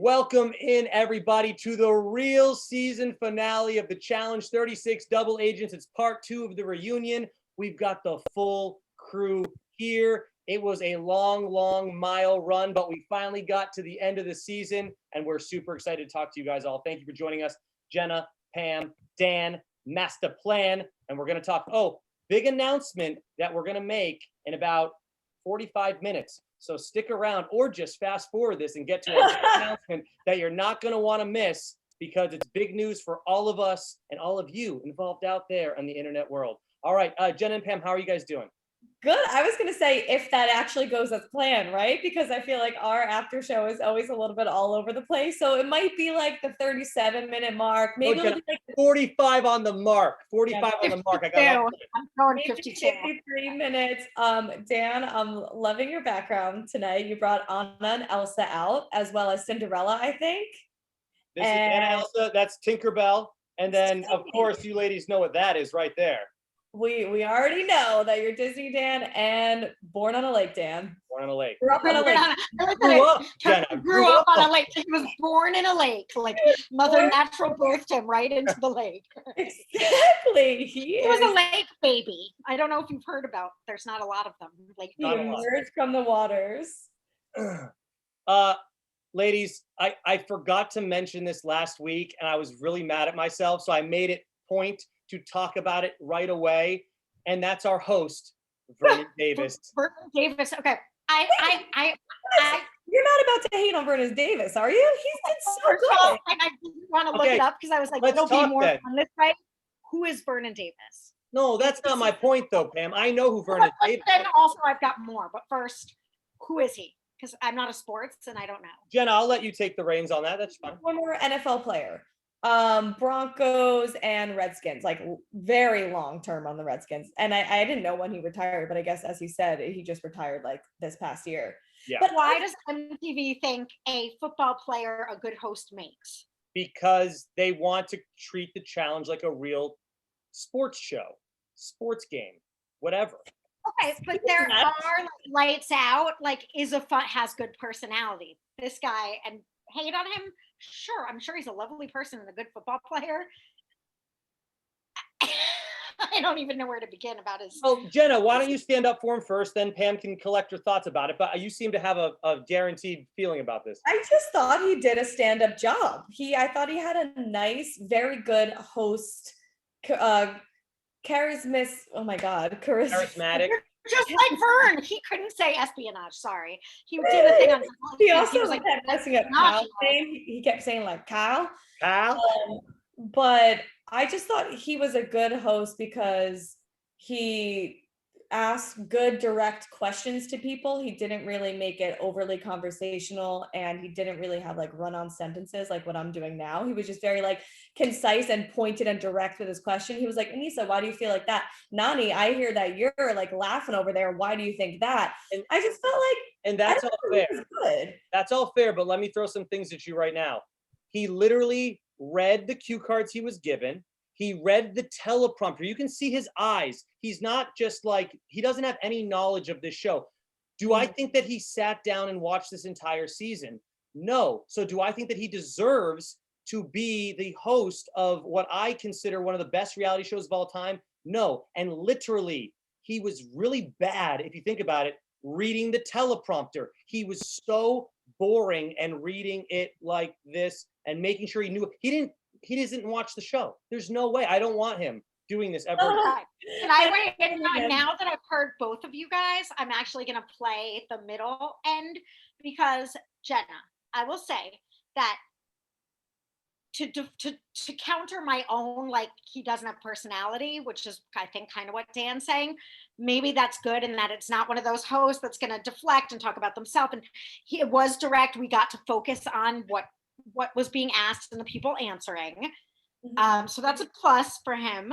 Welcome in, everybody, to the real season finale of the Challenge 36 Double Agents. It's part 2 of the reunion. We've got the full crew here. It was a long mile run, but we finally got to the end of the season, and we're super excited to talk to you guys all. Thank you for joining us, Jenna, Pam, Dan, Master Plan, and we're going to talk, big announcement that we're going to make in about 45 minutes. So stick around or just fast forward this and get to an announcement that you're not going to want to miss, because it's big news for all of us and all of you involved out there in the internet world. All right, Jen and Pam, how are you guys doing? Good. I was going to say, if that actually goes as planned, right? Because I feel like our after show is always a little bit all over the place. So it might be like the 37-minute mark. Maybe it'll be like 45 on the mark. 45 on the mark. I got I'm going 52. 53 minutes. Dan, I'm loving your background tonight. You brought Anna and Elsa out, as well as Cinderella, I think. This is Anna, Elsa. That's Tinkerbell. And then, of course, you ladies know what that is right there. We already know that you're Disney Dan and Born on a Lake Dan. Born on a lake. Grew up on a lake. Grew up on a lake. He was born in a lake. Like Mother Natural birthed him right into the lake. Exactly. He was a lake baby. I don't know if you've heard about. There's not a lot of them. Like he emerged from the waters. Ladies, I forgot to mention this last week, and I was really mad at myself, so I made it point to talk about it right away, and that's our host, Vernon Davis. Vernon Davis. Okay, I you're not about to hate on Vernon Davis, are you? He's been so good. And I didn't want to look it up because I was like, it'll be more fun this way. Who is Vernon Davis? No, that's not my point, though, Pam. I know who Vernon Davis is. Then also, I've got more. But first, who is he? Because I'm not a sports and I don't know. Jenna, I'll let you take the reins on that. That's fine. Former NFL player. Broncos and Redskins, like very long term on the Redskins. And I didn't know when he retired, but I guess, as you said, he just retired like this past year. Yeah. But why does MTV think a football player a good host makes? Because they want to treat the challenge like a real sports show, sports game, whatever. Okay, but there are lights out, like has good personality. This guy, and hate on him. Sure, I'm sure he's a lovely person and a good football player. I don't even know where to begin about his. Oh, Jenna, why don't you stand up for him first, then Pam can collect her thoughts about it. But you seem to have a guaranteed feeling about this. I just thought he did a stand-up job. I thought he had a nice, very good host, charismatic. Just like Vern, he couldn't say espionage. Sorry, he did a thing on. He also was like messing up Kyle's name. He kept saying like Kyle. But I just thought he was a good host because he asked good direct questions to people. He didn't really make it overly conversational, and he didn't really have like run-on sentences like what I'm doing now. He was just very like concise and pointed and direct with his question. He was like, Anissa, why do you feel like that? Nani, I hear that you're like laughing over there. Why do you think that? And I just felt like, and that's all fair. Good. That's all fair, but let me throw some things at you right now. He literally read the cue cards he was given. He read the teleprompter. You can see his eyes. He's not just like, he doesn't have any knowledge of this show. Do I think that he sat down and watched this entire season? No. So do I think that he deserves to be the host of what I consider one of the best reality shows of all time? No. And literally, he was really bad, if you think about it, reading the teleprompter. He was so boring and reading it like this and making sure he knew. He doesn't watch the show. There's no way. I don't want him doing this ever. And I wait. Now that I've heard both of you guys, I'm actually going to play the middle end, because Jenna, I will say that to counter my own, like, he doesn't have personality, which is, I think, kind of what Dan's saying. Maybe that's good, in that it's not one of those hosts that's going to deflect and talk about themselves. And it was direct. We got to focus on what was being asked and the people answering. So that's a plus for him.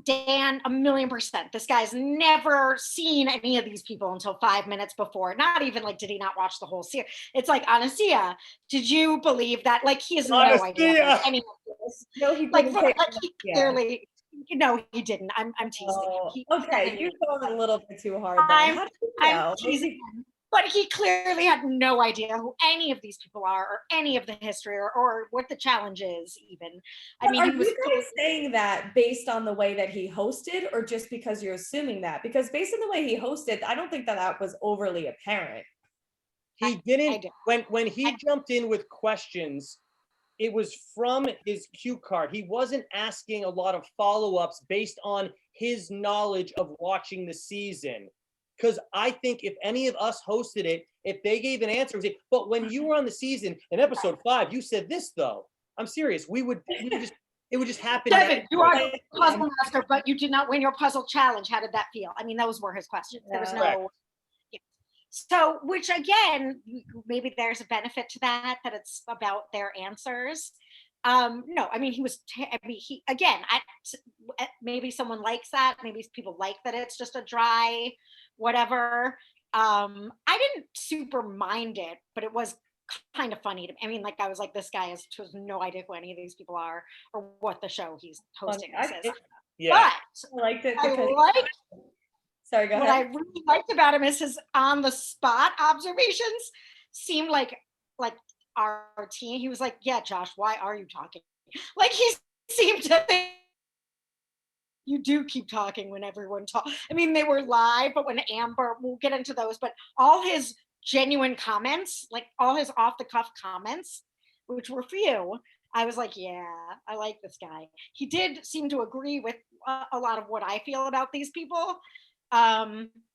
Dan, 1,000,000%. This guy's never seen any of these people until 5 minutes before. Not even like, did he not watch the whole series? It's like, Anissa, did you believe that? Like, he has no idea any of this. No, he clearly. No, he didn't. I'm teasing him. Okay, you're going a little bit too hard. I'm teasing him. But he clearly had no idea who any of these people are, or any of the history, or what the challenge is even. I mean, are you guys saying that based on the way that he hosted, or just because you're assuming that? Because based on the way he hosted, I don't think that was overly apparent. He didn't, when he jumped in with questions, it was from his cue card. He wasn't asking a lot of follow-ups based on his knowledge of watching the season. Because I think if any of us hosted it, if they gave an answer, say, but when you were on the season in episode 5, you said this though. I'm serious. We would just, it would just happen. Devin, you are the puzzle master, but you did not win your puzzle challenge. How did that feel? I mean, those were his questions. There was no. So, which again, maybe there's a benefit to that it's about their answers. No, I mean, maybe someone likes that. Maybe people like that it's just a dry, whatever. I didn't super mind it, but it was kind of funny to me. I mean, like, I was like, this guy has no idea who any of these people are or what the show he's hosting is. Yeah. But I liked it because sorry, go ahead. What I really liked about him is his on-the-spot observations seemed like our team. He was like, yeah, Josh, why are you talking? Like, he seemed to think you do keep talking when everyone talks. I mean, they were live, but when Amber, we'll get into those, but all his genuine comments, like all his off-the-cuff comments, which were few, I was like, yeah, I like this guy. He did seem to agree with a lot of what I feel about these people.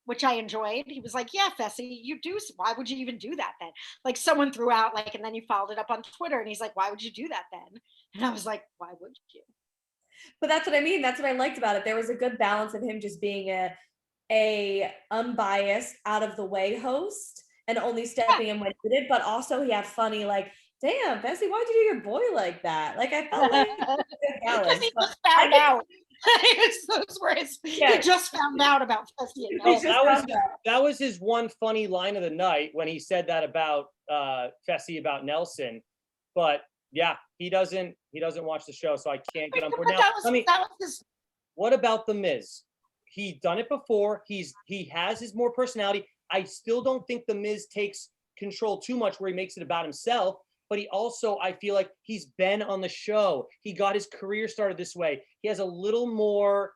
Which I enjoyed. He was like, yeah, Fessy, you do. Why would you even do that then? Like, someone threw out, like, and then you followed it up on Twitter and he's like, why would you do that then? And I was like, why would you? But that's what I mean. That's what I liked about it. There was a good balance of him just being a unbiased, out of the way host and only stepping in when needed, but also he had funny, like, damn, Fessy, why'd you do your boy like that? Like, I felt like because he just found out. He just found out about Fessy. That was his one funny line of the night when he said that about Fessy about Nelson. But yeah, he doesn't watch the show, so I can't get on board. Now, what about The Miz? He's done it before. He has his more personality. I still don't think The Miz takes control too much where he makes it about himself. But he also, I feel like he's been on the show. He got his career started this way. He has a little more,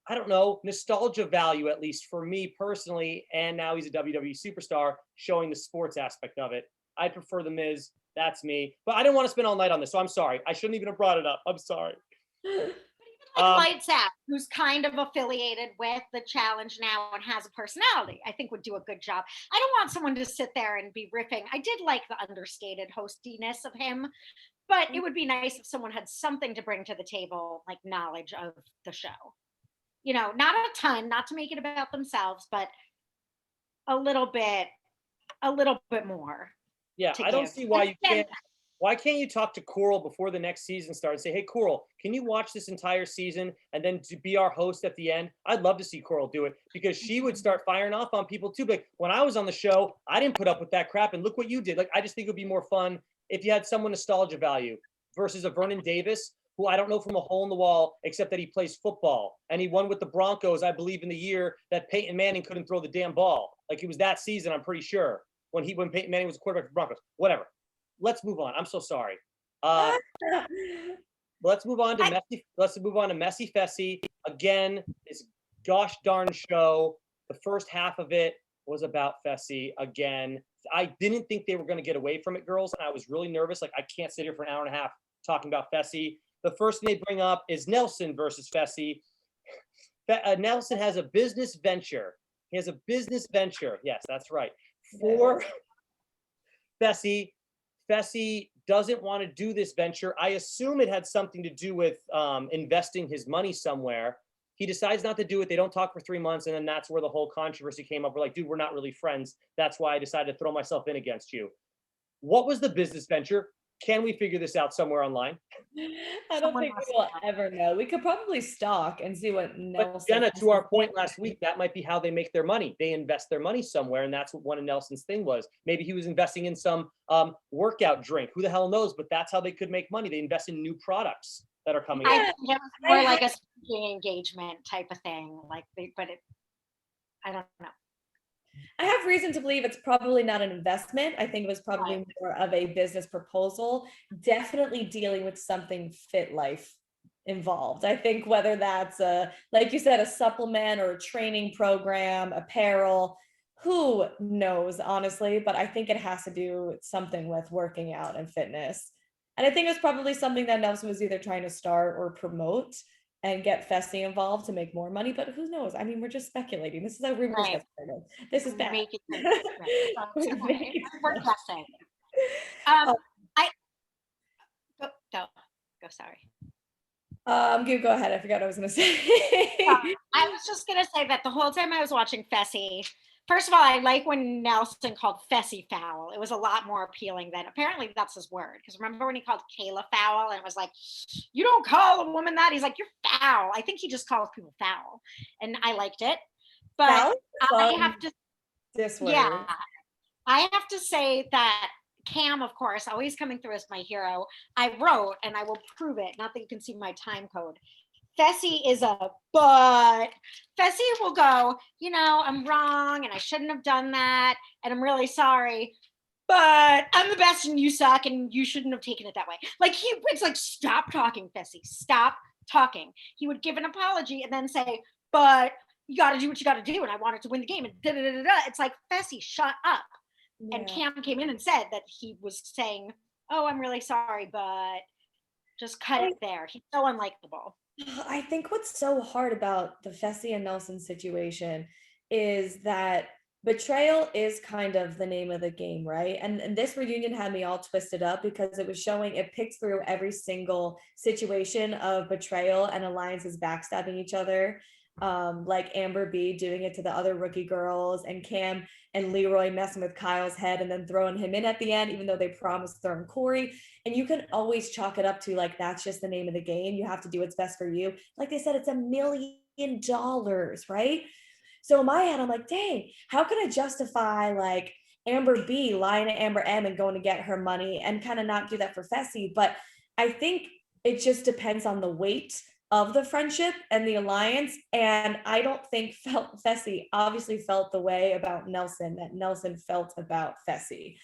I don't know, nostalgia value, at least for me personally. And now he's a WWE superstar, showing the sports aspect of it. I prefer The Miz. That's me. But I didn't want to spend all night on this, so I'm sorry. I shouldn't even have brought it up. I'm sorry. Lights Out, who's kind of affiliated with the challenge now and has a personality, I think would do a good job. I don't want someone to sit there and be riffing. I did like the understated hostiness of him, but it would be nice if someone had something to bring to the table, like knowledge of the show. You know, not a ton, not to make it about themselves, but a little bit more. Yeah, I don't see why you can't. Why can't you talk to Coral before the next season starts? Say, hey, Coral, can you watch this entire season and then to be our host at the end? I'd love to see Coral do it because she would start firing off on people too. Like, when I was on the show, I didn't put up with that crap, and look what you did. Like, I just think it would be more fun if you had someone nostalgia value versus a Vernon Davis, who I don't know from a hole in the wall, except that he plays football. And he won with the Broncos, I believe, in the year that Peyton Manning couldn't throw the damn ball. Like, it was that season, I'm pretty sure, when Peyton Manning was a quarterback for the Broncos. Whatever. Let's move on. I'm so sorry. Let's move on to Messy Fessy. Again, this gosh darn show. The first half of it was about Fessy again. I didn't think they were going to get away from it, girls, and I was really nervous. Like, I can't sit here for an hour and a half talking about Fessy. The first thing they bring up is Nelson versus Fessy. Nelson has a business venture. He has a business venture. Yes, that's right. For Fessy. Fessy doesn't want to do this venture. I assume it had something to do with investing his money somewhere. He decides not to do it. They don't talk for 3 months. And then that's where the whole controversy came up. We're like, dude, we're not really friends. That's why I decided to throw myself in against you. What was the business venture? Can we figure this out somewhere online? I don't think we will ever know. We could probably stalk and see what Nelson. But Jenna, to our point last week, that might be how they make their money. They invest their money somewhere, and that's what one of Nelson's thing was. Maybe he was investing in some workout drink. Who the hell knows? But that's how they could make money. They invest in new products that are coming out. I think it was more like a speaking engagement type of thing. I don't know. I have reason to believe it's probably not an investment. I think it was probably more of a business proposal, definitely dealing with something fit life involved. I think whether that's like you said, a supplement or a training program, apparel, who knows, honestly, but I think it has to do something with working out and fitness. And I think it's probably something that Nelson was either trying to start or promote and get Fessy involved to make more money, but who knows? I mean, we're just speculating. This is how rumors get started. This is bad. Making things right. So it's okay. We're guessing. I go. Sorry. Go ahead. I forgot what I was gonna say. I was just gonna say that the whole time I was watching Fessy, first of all, I like when Nelson called Fessy foul. It was a lot more appealing than apparently that's his word. Because remember when he called Kayla foul and it was like, you don't call a woman that. He's like, you're foul. I think he just calls people foul, and I liked it. But I have to. This word. Yeah, I have to say that Cam, of course, always coming through as my hero. I wrote, and I will prove it. Not that you can see my time code. Fessy is a but. Fessy will go, I'm wrong and I shouldn't have done that. And I'm really sorry, but I'm the best and you suck and you shouldn't have taken it that way. Like it's like, stop talking, Fessy, stop talking. He would give an apology and then say, but you got to do what you got to do. And I wanted to win the game. And It's like, Fessy, shut up. Yeah. And Cam came in and said that he was saying, oh, I'm really sorry, but just cut it there. He's so unlikable. I think what's so hard about the Fessy and Nelson situation is that betrayal is kind of the name of the game, right? And this reunion had me all twisted up because it was showing, it picked through every single situation of betrayal and alliances backstabbing each other. Like Amber B doing it to the other rookie girls, and Cam and Leroy messing with Kyle's head and then throwing him in at the end, even though they promised throwing Corey. And you can always chalk it up to like, that's just the name of the game. You have to do what's best for you. Like they said, it's $1 million, right? So in my head, I'm like, dang, how can I justify like Amber B lying to Amber M and going to get her money and kind of not do that for Fessy? But I think it just depends on the weight of the friendship and the alliance. And I don't think Fessy obviously felt the way about Nelson that Nelson felt about Fessy.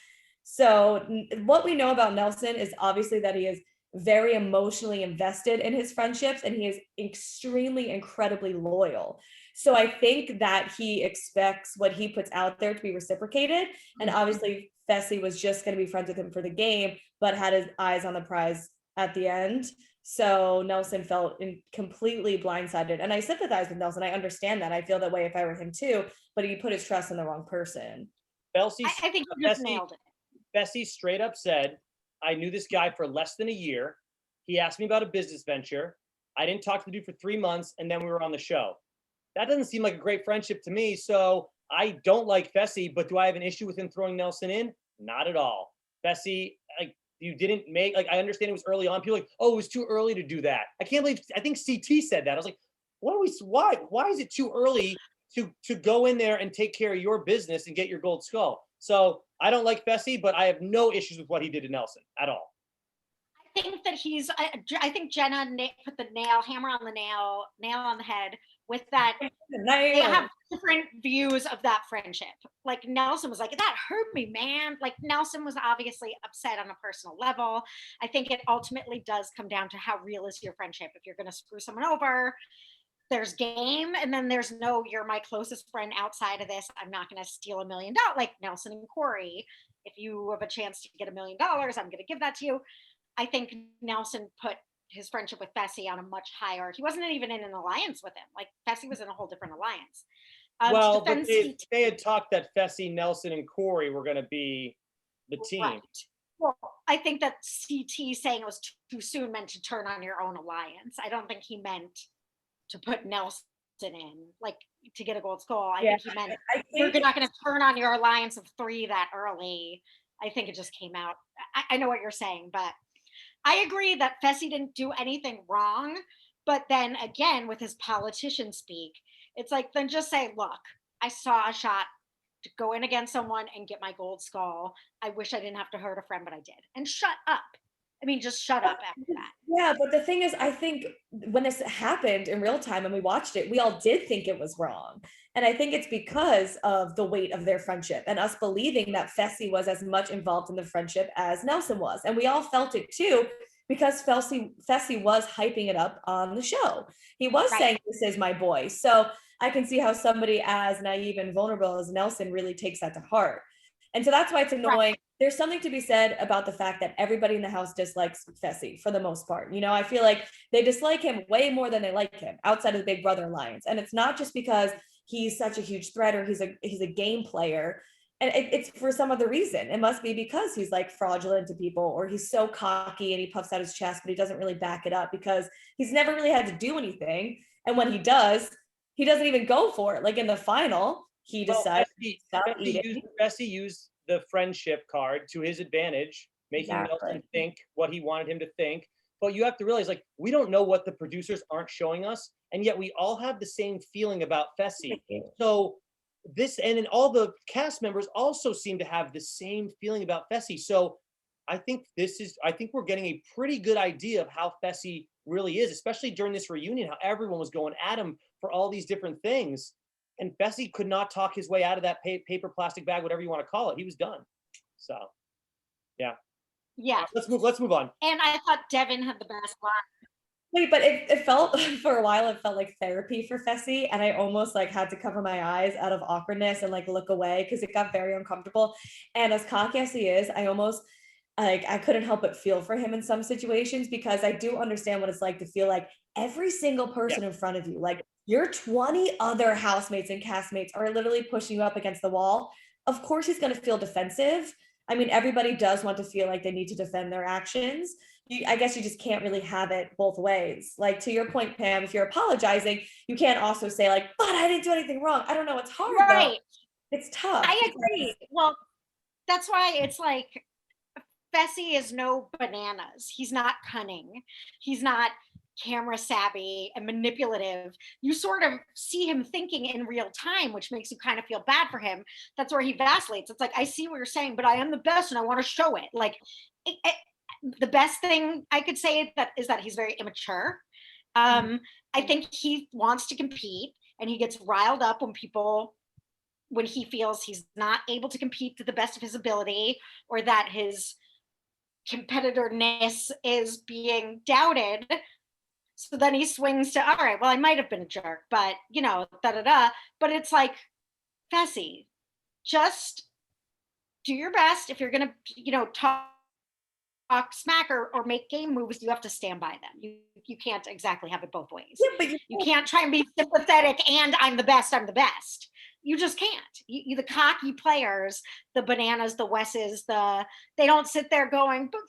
So what we know about Nelson is obviously that he is very emotionally invested in his friendships and he is extremely, incredibly loyal. So I think that he expects what he puts out there to be reciprocated. And obviously Fessy was just going to be friends with him for the game, but had his eyes on the prize at the end. So Nelson felt completely blindsided. And I sympathize with Nelson. I understand that. I feel that way if I were him too, but he put his trust in the wrong person. I think he just nailed it. Fessy straight up said, I knew this guy for less than a year. He asked me about a business venture. I didn't talk to the dude for 3 months, and then we were on the show. That doesn't seem like a great friendship to me. So I don't like Fessy, but do I have an issue with him throwing Nelson in? Not at all. Fessy, you didn't make, I understand it was early on. People like, oh, it was too early to do that. I can't believe, I think CT said that. I was like, why is it too early to go in there and take care of your business and get your gold skull? So I don't like Fessy, but I have no issues with what he did to Nelson at all. I think that I think Jenna put the hammer on the nail on the head with that. They have different views of that friendship. Like Nelson was like, that hurt me, man. Like Nelson was obviously upset on a personal level. I think it ultimately does come down to how real is your friendship. If you're going to screw someone over, there's game, and then there's no, you're my closest friend outside of this. I'm not going to steal $1 million like Nelson and Corey. If you have a chance to get $1 million, I'm going to give that to you. I think Nelson put his friendship with Fessy on a much higher. He wasn't even in an alliance with him. Like Fessy was in a whole different alliance. Well, but they had talked that Fessy, Nelson, and Corey were going to be the team. Right. Well, I think that CT saying it was too soon meant to turn on your own alliance. I don't think he meant to put Nelson in, like to get a gold skull. I think he meant you're not going to turn on your alliance of 3 that early. I think it just came out. I know what you're saying, but I agree that Fessy didn't do anything wrong. But then again, with his politician speak, it's like, then just say, look, I saw a shot to go in against someone and get my gold skull. I wish I didn't have to hurt a friend, but I did. And shut up. mean, just shut up after that. Yeah, but the thing is, I think when this happened in real time and we watched it, we all did think it was wrong. And I think it's because of the weight of their friendship and us believing that Fessy was as much involved in the friendship as Nelson was. And we all felt it too, because Fessy was hyping it up on the show. He was saying, this is my boy. So I can see how somebody as naive and vulnerable as Nelson really takes that to heart. And so that's why it's annoying. There's something to be said about the fact that everybody in the house dislikes Fessy for the most part. You know, I feel like they dislike him way more than they like him outside of the Big Brother alliance. And it's not just because he's such a huge threat or he's a game player. And it's for some other reason. It must be because he's like fraudulent to people, or he's so cocky and he puffs out his chest, but he doesn't really back it up because he's never really had to do anything. And when he does, he doesn't even go for it. Like in the final, he decided to stop eating. Fessy used the friendship card to his advantage, making Nelson think what he wanted him to think. But you have to realize, like, we don't know what the producers aren't showing us, and yet we all have the same feeling about Fessy. So this, and then all the cast members also seem to have the same feeling about Fessy. So I think we're getting a pretty good idea of how Fessy really is, especially during this reunion, how everyone was going at him for all these different things. And Fessy could not talk his way out of that paper, plastic bag, whatever you want to call it. He was done. So, yeah. Yeah. Let's move on. And I thought Devin had the best line. Wait, but it felt for a while, it felt like therapy for Fessy. And I almost like had to cover my eyes out of awkwardness and like look away because it got very uncomfortable. And as cocky as he is, I almost like, I couldn't help but feel for him in some situations, because I do understand what it's like to feel like every single person in front of you, like your 20 other housemates and castmates are literally pushing you up against the wall. Of course, he's going to feel defensive. I mean, everybody does want to feel like they need to defend their actions. I guess you just can't really have it both ways. Like, to your point, Pam, if you're apologizing, you can't also say like, but I didn't do anything wrong. I don't know. It's hard. Right. Though. It's tough. I agree. Well, that's why it's like, Fessy is no bananas. He's not cunning. He's not camera savvy and manipulative. You sort of see him thinking in real time, which makes you kind of feel bad for him. That's where he vacillates. It's like, I see what you're saying, but I am the best and I want to show it. Like, the best thing I could say is that he's very immature. I think he wants to compete, and he gets riled up when he feels he's not able to compete to the best of his ability, or that his competitorness is being doubted. So then he swings to, all right, well, I might have been a jerk, but but it's like, Fessy, just do your best. If you're gonna talk smack or make game moves, you have to stand by them. You can't exactly have it both ways. Yeah, but you can't try and be sympathetic and I'm the best. You just can't. You the cocky players, the Bananas, the Wesses, they don't sit there going, but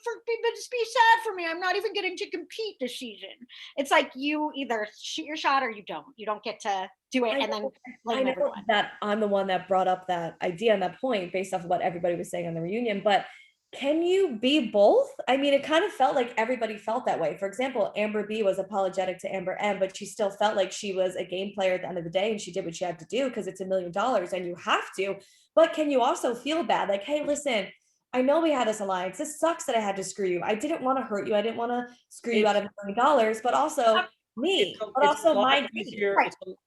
just be sad for me. I'm not even getting to compete this season. It's like, you either shoot your shot or you don't. You don't get to do it and then blame everyone. That I'm the one that brought up that idea and that point based off of what everybody was saying on the reunion, but can you be both? I mean, it kind of felt like everybody felt that way. For example, Amber B was apologetic to Amber M, but she still felt like she was a game player at the end of the day, and she did what she had to do because it's $1 million and you have to. But can you also feel bad? Like, hey, listen, I know we had this alliance. This sucks that I had to screw you. I didn't want to hurt you. I didn't want to screw you out of $1 million, but also me, but also my easier.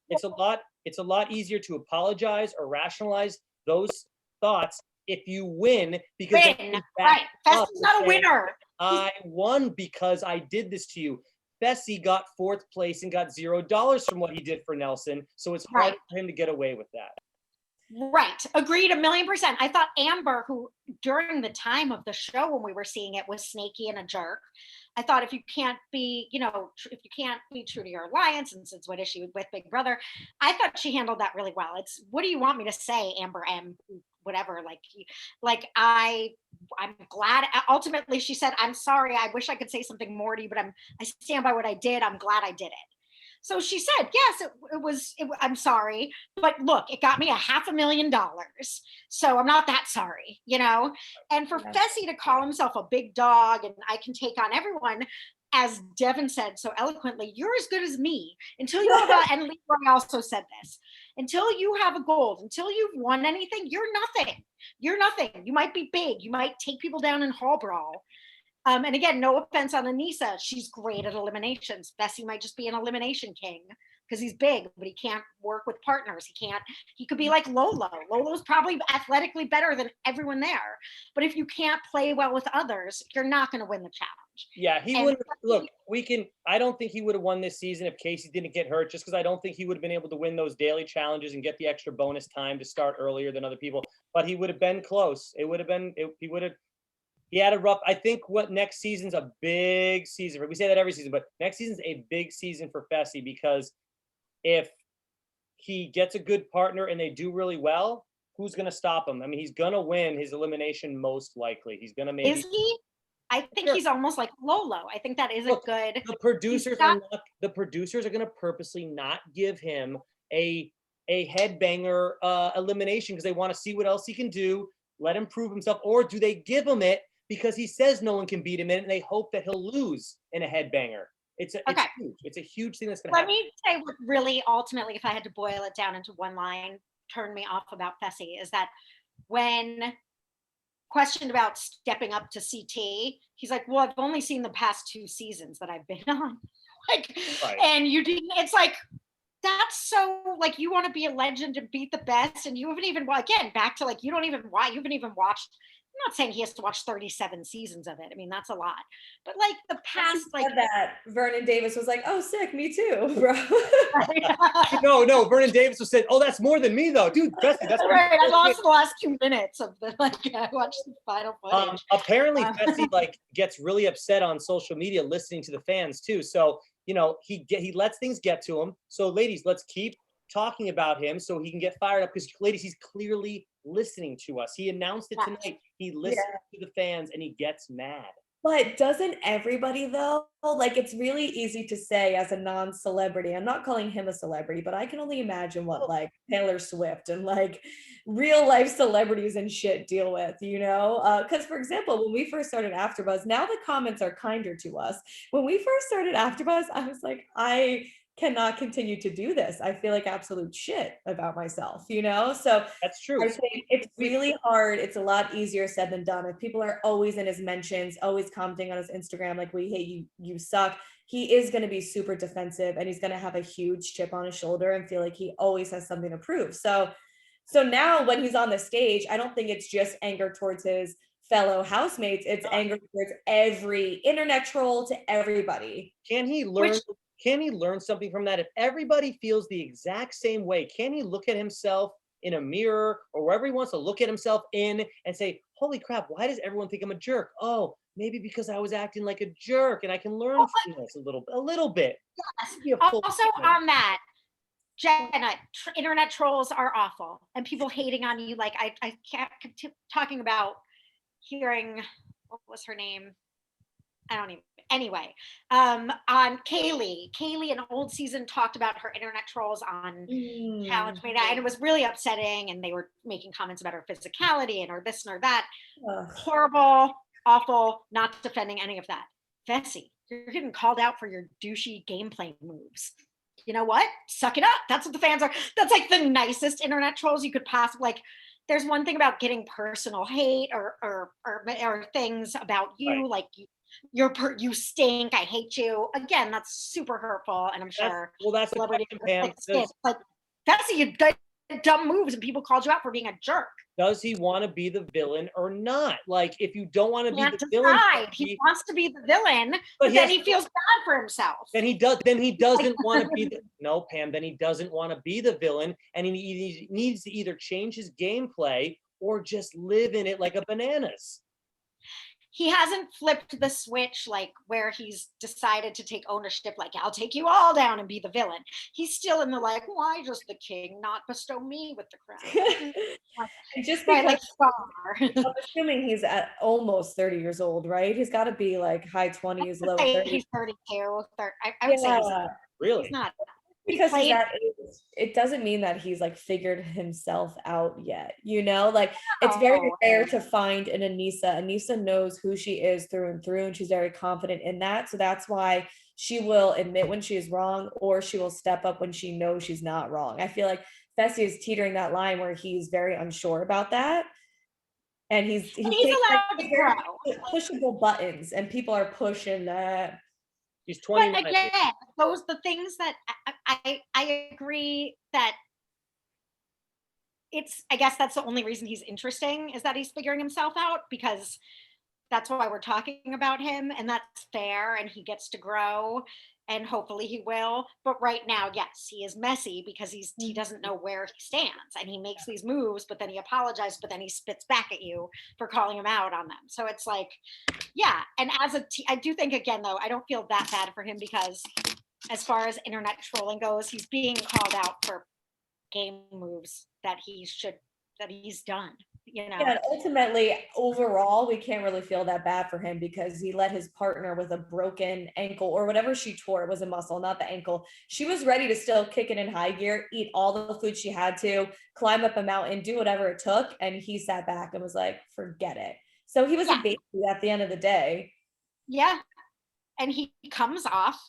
It's a lot easier to apologize or rationalize those thoughts if you win, because right. Fessy's not a winner. I won because I did this to you. Fessy got 4th place and got $0 from what he did for Nelson, so it's hard for him to get away with that. Right. Agreed 1,000,000%. I thought Amber, who during the time of the show when we were seeing it was snaky and a jerk, I thought if you can't be, if you can't be true to your alliance, and since what issue with Big Brother, I thought she handled that really well. It's, what do you want me to say, Amber M? Whatever, I'm glad. Ultimately, she said, "I'm sorry. I wish I could say something more to you, but I stand by what I did. I'm glad I did it." So she said, "Yes, it was. I'm sorry, but look, it got me $500,000. So I'm not that sorry, And for Fessy to call himself a big dog and I can take on everyone, as Devin said so eloquently, you're as good as me until you have and Leroy also said this. Until you have a gold, until you've won anything, you're nothing. You're nothing. You might be big. You might take people down in hall brawl. And again, no offense on Anissa. She's great at eliminations. Fessy might just be an elimination king because he's big, but he can't work with partners. He could be like Lolo. Lolo's probably athletically better than everyone there. But if you can't play well with others, you're not going to win the challenge. Yeah, he wouldn't. Look, I don't think he would have won this season if Casey didn't get hurt, just because I don't think he would have been able to win those daily challenges and get the extra bonus time to start earlier than other people. But he would have been close. He had a rough. I think what next season's a big season. We say that every season, but next season's a big season for Fessy, because if he gets a good partner and they do really well, who's going to stop him? I mean, he's going to win his elimination most likely. He's going to maybe. Is he? I think he's almost like Lolo. I think that is a good. The producers are going to purposely not give him a headbanger elimination because they want to see what else he can do, let him prove himself, or do they give him it because he says no one can beat him in it, and they hope that he'll lose in a headbanger? It's huge. It's a huge thing that's going to happen. Let me say what really, ultimately, if I had to boil it down into one line, turned me off about Fessy is that when questioned about stepping up to CT, he's like, well, I've only seen the past 2 seasons that I've been on. Right. And you didn't, it's like, that's so, like, you want to be a legend and beat the best, and you haven't even, again, back to like, you haven't even watched, I'm not saying he has to watch 37 seasons of it. I mean, that's a lot. But like the past, like that Vernon Davis was like, oh, sick, me too, bro. No, Vernon Davis was saying, oh, that's more than me though, dude. Fessy, that's right. I lost the last 2 minutes of the I watched the final footage. Apparently, Fessy gets really upset on social media listening to the fans too. So he lets things get to him. So ladies, let's keep talking about him so he can get fired up, because ladies, he's clearly listening to us. He announced it tonight. He listens to the fans and he gets mad. But doesn't everybody though? Like, it's really easy to say as a non-celebrity. I'm not calling him a celebrity, but I can only imagine what like Taylor Swift and like real life celebrities and shit deal with, because for example, when we first started AfterBuzz, now the comments are kinder to us. When we first started AfterBuzz, I was like, I cannot continue to do this. I feel like absolute shit about myself, So that's true. I think it's really hard. It's a lot easier said than done. If people are always in his mentions, always commenting on his Instagram, like, we hate you, you suck, he is going to be super defensive, and he's going to have a huge chip on his shoulder and feel like he always has something to prove. So now when he's on the stage, I don't think it's just anger towards his fellow housemates. It's anger towards every internet troll, to everybody. Can he learn something from that? If everybody feels the exact same way, can he look at himself in a mirror or wherever he wants to look at himself in and say, holy crap, why does everyone think I'm a jerk? Oh, maybe because I was acting like a jerk, and I can learn from this a little bit. Yes. Also on that, Jenna, internet trolls are awful, and people hating on you. Like I kept talking about hearing, what was her name? I don't even. Anyway, on Kaylee in old season talked about her internet trolls on Challenge Mania, and it was really upsetting, and they were making comments about her physicality and her this and her that. Horrible, awful, not defending any of that. Fessy, you're getting called out for your douchey gameplay moves. You know what? Suck it up. That's what the fans are. That's like the nicest internet trolls you could possibly, like, there's one thing about getting personal hate or things about you, like you stink, I hate you. Again, that's super hurtful, and I'm sure that's celebrity Pam. Like, Fessy, you got dumb moves, and people called you out for being a jerk. Does he want to be the villain or not? Like, if you don't want to be the villain, he wants to be the villain, but then he feels bad for himself. Then he doesn't want to be no, Pam. Then he doesn't want to be the villain, and he needs to either change his gameplay or just live in it like a bananas. He hasn't flipped the switch, like where he's decided to take ownership, like, I'll take you all down and be the villain. He's still in the like, why does the king not bestow me with the crown? Just because, I'm assuming he's at almost 30 years old, right? He's got to be like high 20s, low 30s. He's 32. I would say he's really he's not. Because he's that age, it doesn't mean that he's like figured himself out yet, like it's very rare to find an Anissa. Anissa knows who she is through and through, and she's very confident in that. So that's why she will admit when she is wrong, or she will step up when she knows she's not wrong. I feel like Fessy is teetering that line where he's very unsure about that. And he's allowed to grow. pushable buttons, and people are pushing that. He's 29. But again, those the things that I agree that I guess that's the only reason he's interesting, is that he's figuring himself out, because that's why we're talking about him, and that's fair, and he gets to grow, and hopefully he will. But right now, yes, he is messy because he doesn't know where he stands, and he makes these moves, but then he apologizes, but then he spits back at you for calling him out on them. So it's like, yeah. And I do think, again, though, I don't feel that bad for him, because as far as internet trolling goes, he's being called out for game moves that he's done. Yeah, and ultimately, overall, we can't really feel that bad for him, because he let his partner with a broken ankle or whatever she tore, it was a muscle, not the ankle. She was ready to still kick it in high gear, eat all the food she had to, climb up a mountain, do whatever it took. And he sat back and was like, forget it. So he was a baby at the end of the day. Yeah. And he comes off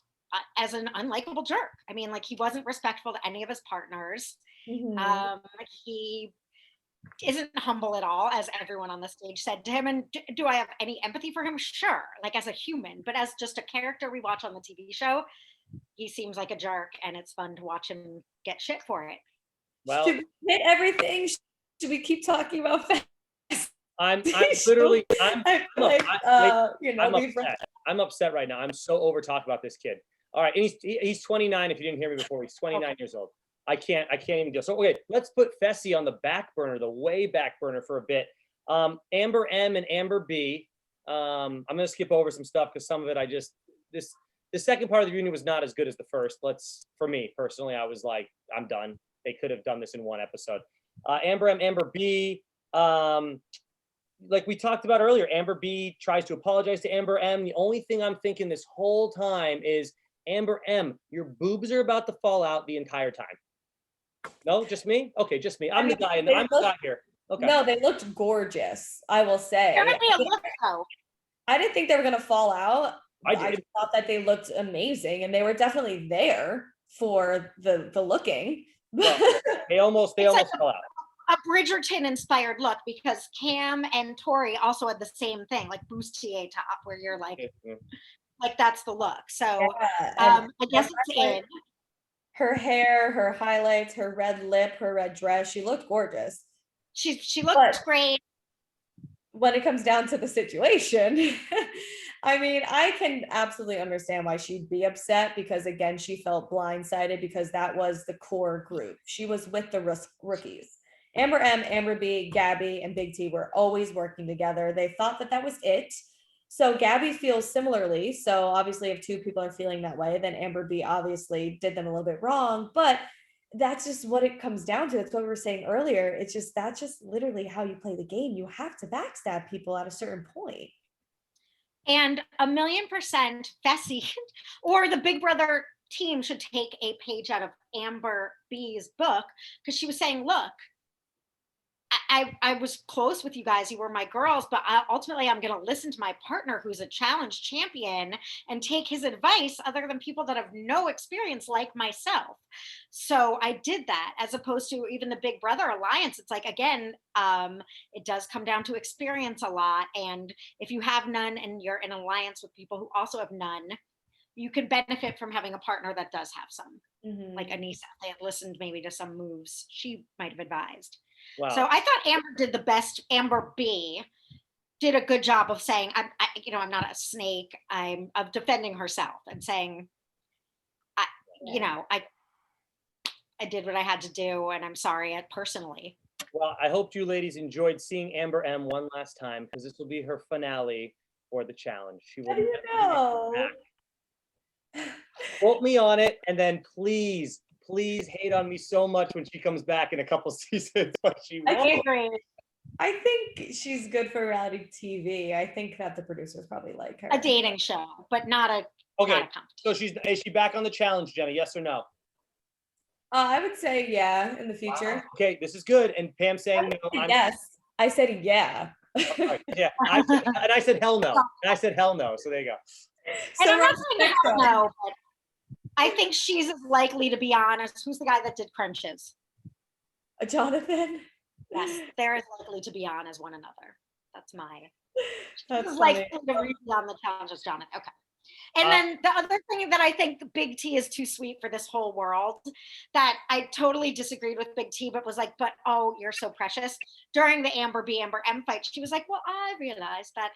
as an unlikable jerk. I mean, like, he wasn't respectful to any of his partners. Mhm. He isn't humble at all, as everyone on the stage said to him. And do I have any empathy for him? Sure, like as a human, but as just a character we watch on the TV show, he seems like a jerk, and it's fun to watch him get shit for it. Well, should we hit everything? Should we keep talking about Fessy? I'm literally, I'm upset. I'm upset right now. I'm so over talking about this kid. All right, and he's 29. If you didn't hear me before, he's 29 years old. I can't even deal. So okay, let's put Fessy on the back burner, the way back burner for a bit. Amber M and Amber B. I'm gonna skip over some stuff because some of it the second part of the reunion was not as good as the first. For me personally, I was like, I'm done. They could have done this in one episode. Amber M, Amber B. Like we talked about earlier, Amber B tries to apologize to Amber M. The only thing I'm thinking this whole time is, Amber M, your boobs are about to fall out the entire time. No, just me? Okay, just me. I'm the guy here. Okay. No, they looked gorgeous, I will say. There might be a look, though. I didn't think they were gonna fall out. I thought that they looked amazing, and they were definitely there for the looking. Well, they almost fell out. A Bridgerton inspired look, because Cam and Tori also had the same thing, like bustier top, where you're like, like that's the look. So I guess it's in. Her hair, her highlights, her red lip, her red dress, she looked gorgeous. She looked great. When it comes down to the situation, I mean, I can absolutely understand why she'd be upset, because again, she felt blindsided, because that was the core group. She was with the rookies. Amber M, Amber B, Gabby, and Big T were always working together. They thought that was it. So Gabby feels similarly. So obviously, if two people are feeling that way, then Amber B obviously did them a little bit wrong. But that's just what it comes down to. It's what we were saying earlier. That's just literally how you play the game. You have to backstab people at a certain point. And 1,000,000% Fessy or the Big Brother team should take a page out of Amber B's book, because she was saying, look, I was close with you guys. You were my girls, but ultimately I'm going to listen to my partner, who's a challenge champion, and take his advice, other than people that have no experience like myself. So I did that, as opposed to even the Big Brother alliance. It's like, again, it does come down to experience a lot. And if you have none and you're in alliance with people who also have none, you can benefit from having a partner that does have some. Mm-hmm. Like Anissa, they had listened maybe to some moves she might have advised. Wow. So I thought Amber did the best. Amber B did a good job of saying, I'm not a snake. I'm of defending herself and saying, I did what I had to do, and I'm sorry personally. Well, I hope you ladies enjoyed seeing Amber M one last time, because this will be her finale for the challenge. She will. How do you know? Quote me on it, and then please hate on me so much when she comes back in a couple seasons, but she won't. I agree. I think she's good for reality TV. I think that the producers probably like her. A dating show, but not a okay. So is she back on the challenge, Jenna? Yes or no? I would say yeah, in the future. Wow. Okay, this is good. And Pam saying no. Yes, I said yeah. Right. Yeah, I said hell no. And I said hell no. So there you go. And I'm not saying hell no, but I think she's as likely to be honest. Who's the guy that did Crunches? Jonathan. Yes, they're as likely to be on as one another. That's my. That's This is funny. like the reason on the challenges, Jonathan. Okay. And then the other thing that I think Big T is too sweet for this whole world, that I totally disagreed with Big T, but was like, but oh, you're so precious. During the Amber B, Amber M fight, she was like, well, I realized that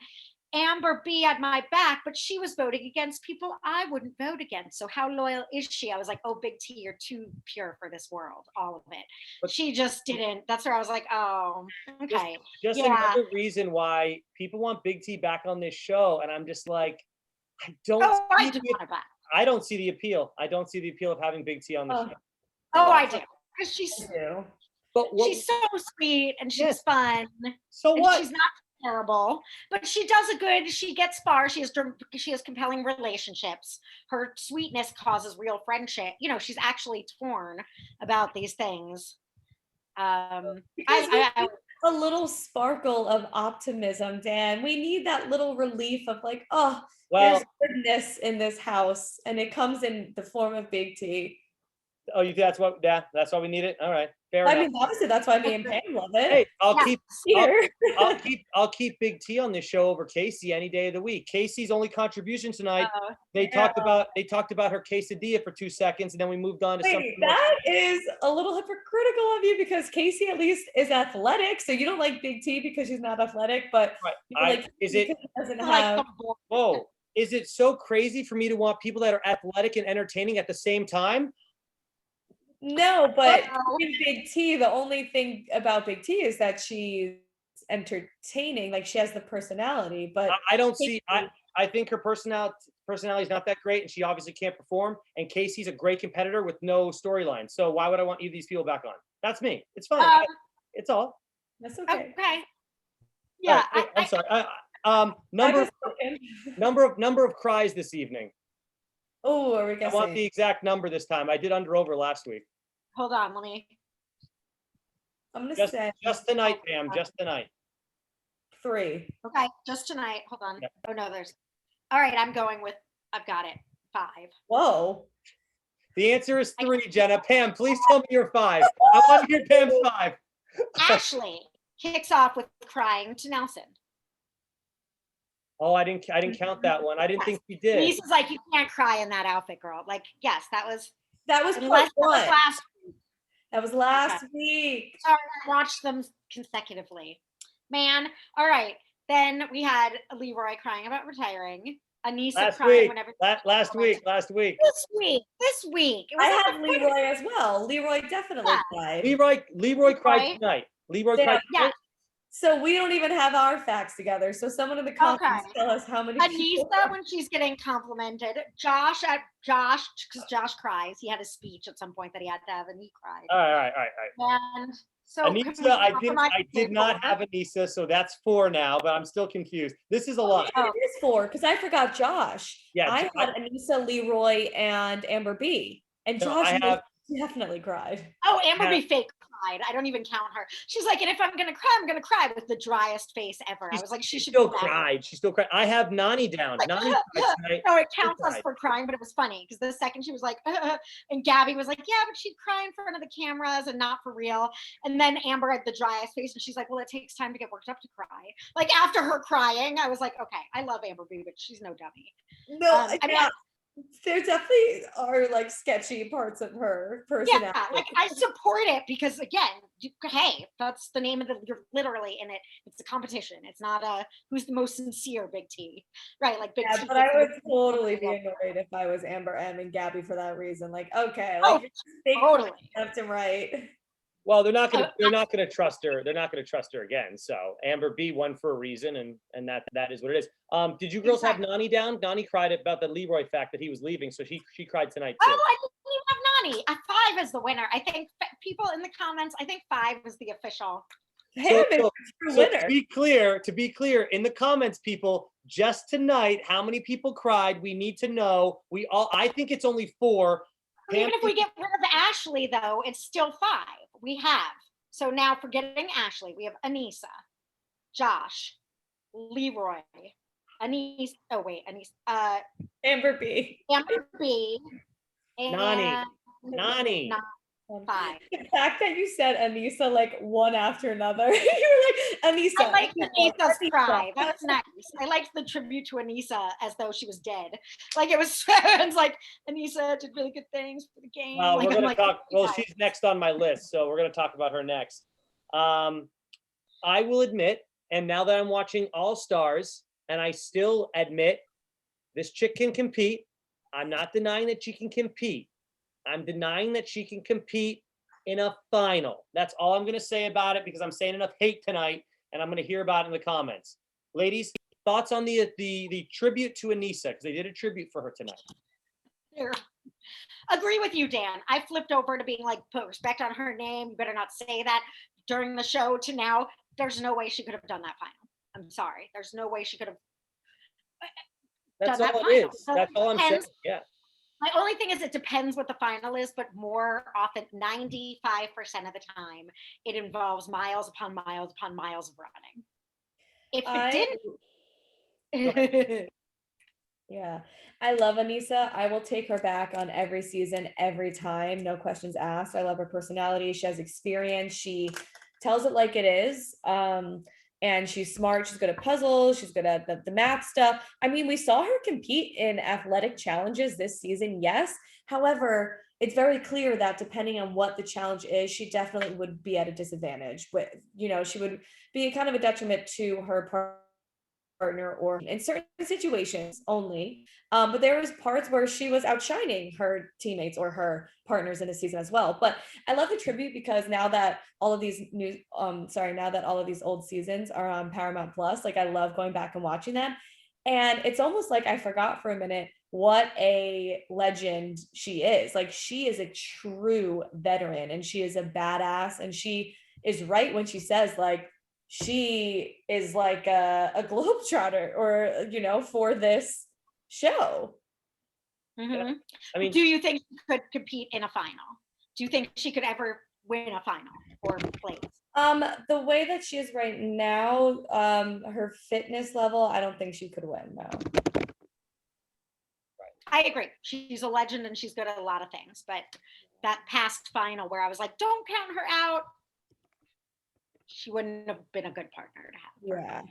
Amber B had my back, but she was voting against people I wouldn't vote against. So how loyal is she? I was like, oh, Big T, you're too pure for this world, all of it. But she just didn't. That's where I was like, oh, okay. Just another reason why people want Big T back on this show. And I'm just like, I don't see the appeal. I don't see the appeal of having Big T on the show. Oh, I do. Because she's so sweet and she's fun. So what? She's not terrible, but she gets far. She has compelling relationships. Her sweetness causes real friendship. You know, she's actually torn about these things. A little sparkle of optimism, Dan. We need that little relief of like, oh, there's goodness in this house, and it comes in the form of Big T. Oh, you think that's why we need it? All right, fair enough. I mean, obviously that's why me and Pam love it. Hey, I'll keep Big T on this show over Casey any day of the week. Casey's only contribution tonight. They talked about her quesadilla for 2 seconds, and then we moved on to something. That is a little hypocritical of you, because Casey at least is athletic. So you don't like Big T because she's not athletic, but is it so crazy for me to want people that are athletic and entertaining at the same time? No, but in Big T, the only thing about Big T is that she's entertaining. Like, she has the personality, but I don't see. I think her personality is not that great, and she obviously can't perform. And Casey's a great competitor with no storyline. So why would I want either of these people back on? That's me. It's fine. It's all. That's okay. Okay. Yeah. Right, I'm sorry. Number of cries this evening. Oh, are we guessing? I want the exact number this time. I did under/over last week. Hold on, I'm gonna say just tonight, Pam. Just tonight. 3. Okay, just tonight. Hold on. Yep. Oh no, all right, I've got it. 5. Whoa. The answer is 3, Jenna. Pam, please tell me you're 5. I want to hear Pam's 5. Ashley kicks off with crying to Nelson. Oh, I didn't count that one. I didn't think she did. Lisa's like, you can't cry in that outfit, girl. Like, yes, that was part 1. Last week. That was last week. Sorry, I watched them consecutively. Man, all right. Then we had Leroy crying about retiring. Anissa crying whenever. Last week. This week. I have Leroy as well. Leroy definitely cried. Leroy cried tonight. Leroy cried. Yeah. So we don't even have our facts together. So someone in the comments tell us how many. Anissa when she's getting complimented. Josh, because Josh cries. He had a speech at some point that he had to have, and he cried. All right. And so Anissa, I did not have Anissa, so that's 4 now, but I'm still confused. This is a lot. It is 4 because I forgot Josh. Yeah, I had Anissa, Leroy, and Amber B, and Josh definitely cried. Oh, Amber B fake cried. I don't even count her. She's like, and if I'm gonna cry with the driest face ever. I was like, she still cried. She still cried. I have Nani down. Nani cried tonight. No, it counts us for crying, but it was funny because the second she was like, and Gabby was like, yeah, but she'd cry in front of the cameras and not for real. And then Amber had the driest face, and she's like, well, it takes time to get worked up to cry. Like after her crying, I was like, okay, I love Amber B, but she's no dummy. No, there definitely are like sketchy parts of her personality. Yeah, like I support it because again, hey, that's the name of you're literally in it. It's a competition. It's not who's the most sincere Big T, right? Like Big T. But I would totally be annoyed if I was Amber M and Gabby for that reason. Like, okay, like totally left and right. Well, they're not gonna trust her. They're not gonna trust her again. So Amber B won for a reason, and that is what it is. Did you girls have Nani down? Nani cried about the Leroy fact that he was leaving, so she cried tonight too. Oh, I didn't even have Nani. 5 is the winner. I think people in the comments. I think 5 was the official. So to be clear, in the comments, people, just tonight, how many people cried? We need to know. I think it's only 4. Even if we get rid of Ashley, though, it's still 5. We have. So now forgetting Ashley, we have Anissa, Josh, Leroy, Anissa. Oh, wait, Anissa. Amber B. Amber B. And Nani. 5. The fact that you said Anissa like one after another, you were like Anissa. I liked Anissa's Anissa. cry. That was nice. I liked the tribute to Anissa as though she was dead. Like it was, it's like Anissa did really good things for the game. Well, like, we're gonna talk. Well, nice. she's next on my list, so we're gonna talk about her next. I will admit, and now that I'm watching All Stars, and I still admit this chick can compete. I'm not denying that she can compete. I'm denying that she can compete in a final. That's all I'm going to say about it because I'm saying enough hate tonight, and I'm going to hear about it in the comments. Ladies, thoughts on the tribute to Anissa, because they did a tribute for her tonight. There. Agree with you, Dan. I flipped over to being like, put respect on her name. You better not say that during the show to now. There's no way she could have done that final. I'm sorry. There's no way she could have That's done all that it final. is. That's all I'm saying. Yeah. My only thing is it depends what the final is, but more often, 95% of the time, it involves miles upon miles upon miles of running. If it didn't. Yeah, I love Anissa. I will take her back on every season, every time, no questions asked. I love her personality. She has experience. She tells it like it is. And she's smart. She's good at puzzles. She's good at the math stuff. I mean, we saw her compete in athletic challenges this season, yes. However, it's very clear that depending on what the challenge is, she definitely would be at a disadvantage. With, she would be kind of a detriment to her partner or in certain situations only. But there was parts where she was outshining her teammates or her partners in the season as well. But I love the tribute because now that all of these old seasons are on Paramount Plus, like I love going back and watching them. And it's almost like I forgot for a minute what a legend she is. Like she is a true veteran and she is a badass, and she is right when she says like, she is like a globetrotter or for this show. Mm-hmm. I mean, do you think she could compete in a final? Do you think she could ever win a final or place? The way that she is right now, her fitness level, I don't think she could win. No. I agree. She's a legend and she's good at a lot of things, but that past final where I was like, don't count her out, she wouldn't have been a good partner to have. Yeah.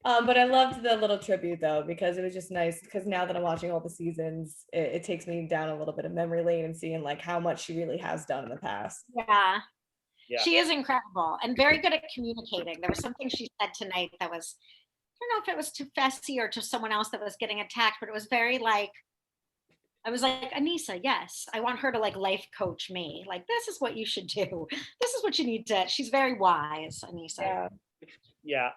But I loved the little tribute though, because it was just nice, because now that I'm watching all the seasons, it takes me down a little bit of memory lane and seeing like how much she really has done in the past. Yeah. She is incredible and very good at communicating. There was something she said tonight that was, I don't know if it was to Fessy or to someone else that was getting attacked, but it was very like, I was like, Anissa, yes, I want her to like life coach me. Like, this is what you should do. This is what you need to. She's very wise, Anissa. Yeah.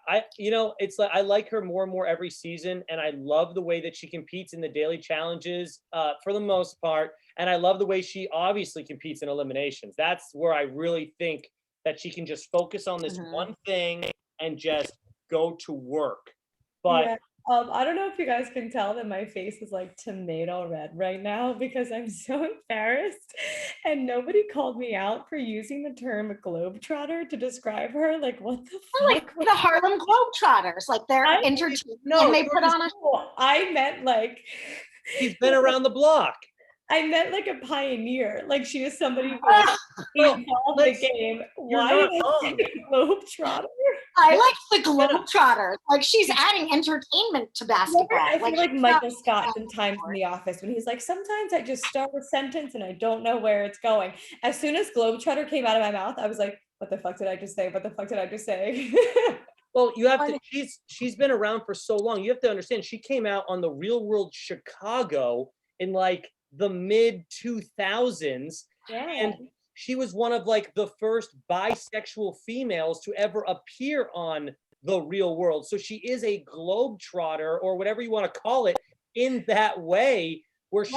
It's like I like her more and more every season, and I love the way that she competes in the daily challenges for the most part, and I love the way she obviously competes in eliminations. That's where I really think that she can just focus on this one thing and just go to work. But I don't know if you guys can tell that my face is like tomato red right now because I'm so embarrassed, and nobody called me out for using the term globetrotter to describe her. Like, what the fuck? Like the Harlem Globetrotters, like they're entertaining and they put on a show. I meant like she's been around the block. I meant like a pioneer. Like she was somebody who evolved the game. Why did I say globetrotter? I like the globetrotter. Like she's adding entertainment to basketball. I feel like Michael Scott sometimes in The Office when he's like, sometimes I just start a sentence and I don't know where it's going. As soon as globetrotter came out of my mouth, I was like, what the fuck did I just say? What the fuck did I just say? Well, you have to, she's been around for so long. You have to understand, she came out on the Real World Chicago in like the mid 2000s. And she was one of like the first bisexual females to ever appear on the Real World. So she is a globetrotter, or whatever you want to call it, in that way, where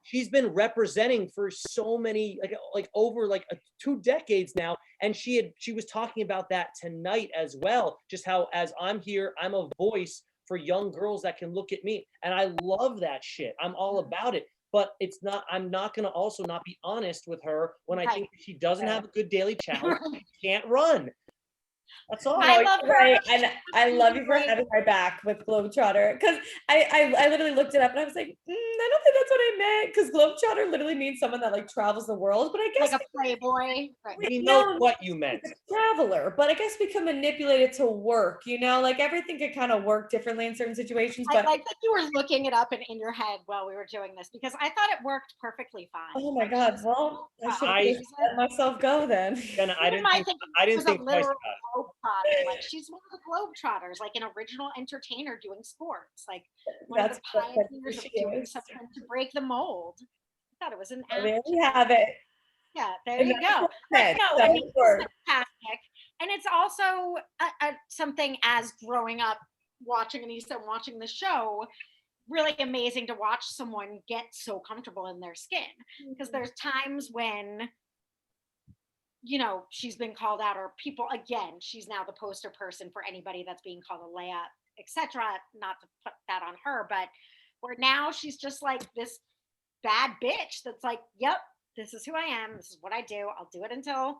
she's been representing for so many, like over like 2 decades now. And she was talking about that tonight as well, just how, as I'm here, I'm a voice for young girls that can look at me. And I love that shit. I'm all about it. But I'm not going to also not be honest with her when I think she doesn't have a good daily challenge. She can't run. That's all. I love her. Right. And I love you for having my back with Globetrotter, because I literally looked it up and I was like, I don't think that's what I meant, because Globetrotter literally means someone that like travels the world, but I guess like a playboy. Right. We know what you meant. Traveler, but I guess we can manipulate it to work, like everything could kind of work differently in certain situations. But I like that you were looking it up in your head while we were doing this, because I thought it worked perfectly fine. Oh my God. Well, I should let myself go then. Jenna, I didn't think twice about it. Like, she's one of the Globetrotters, like an original entertainer doing sports, like one of the pioneers of doing something to break the mold. I thought it was an there we have it. Yeah, there you go. But no, I mean, it's fantastic. And it's also something, as growing up watching Anissa and watching the show, really amazing to watch someone get so comfortable in their skin. Because there's times when, she's been called out, or people, again, she's now the poster person for anybody that's being called a layup, etc. Not to put that on her, but where now she's just like this bad bitch that's like, yep, this is who I am. This is what I do. I'll do it until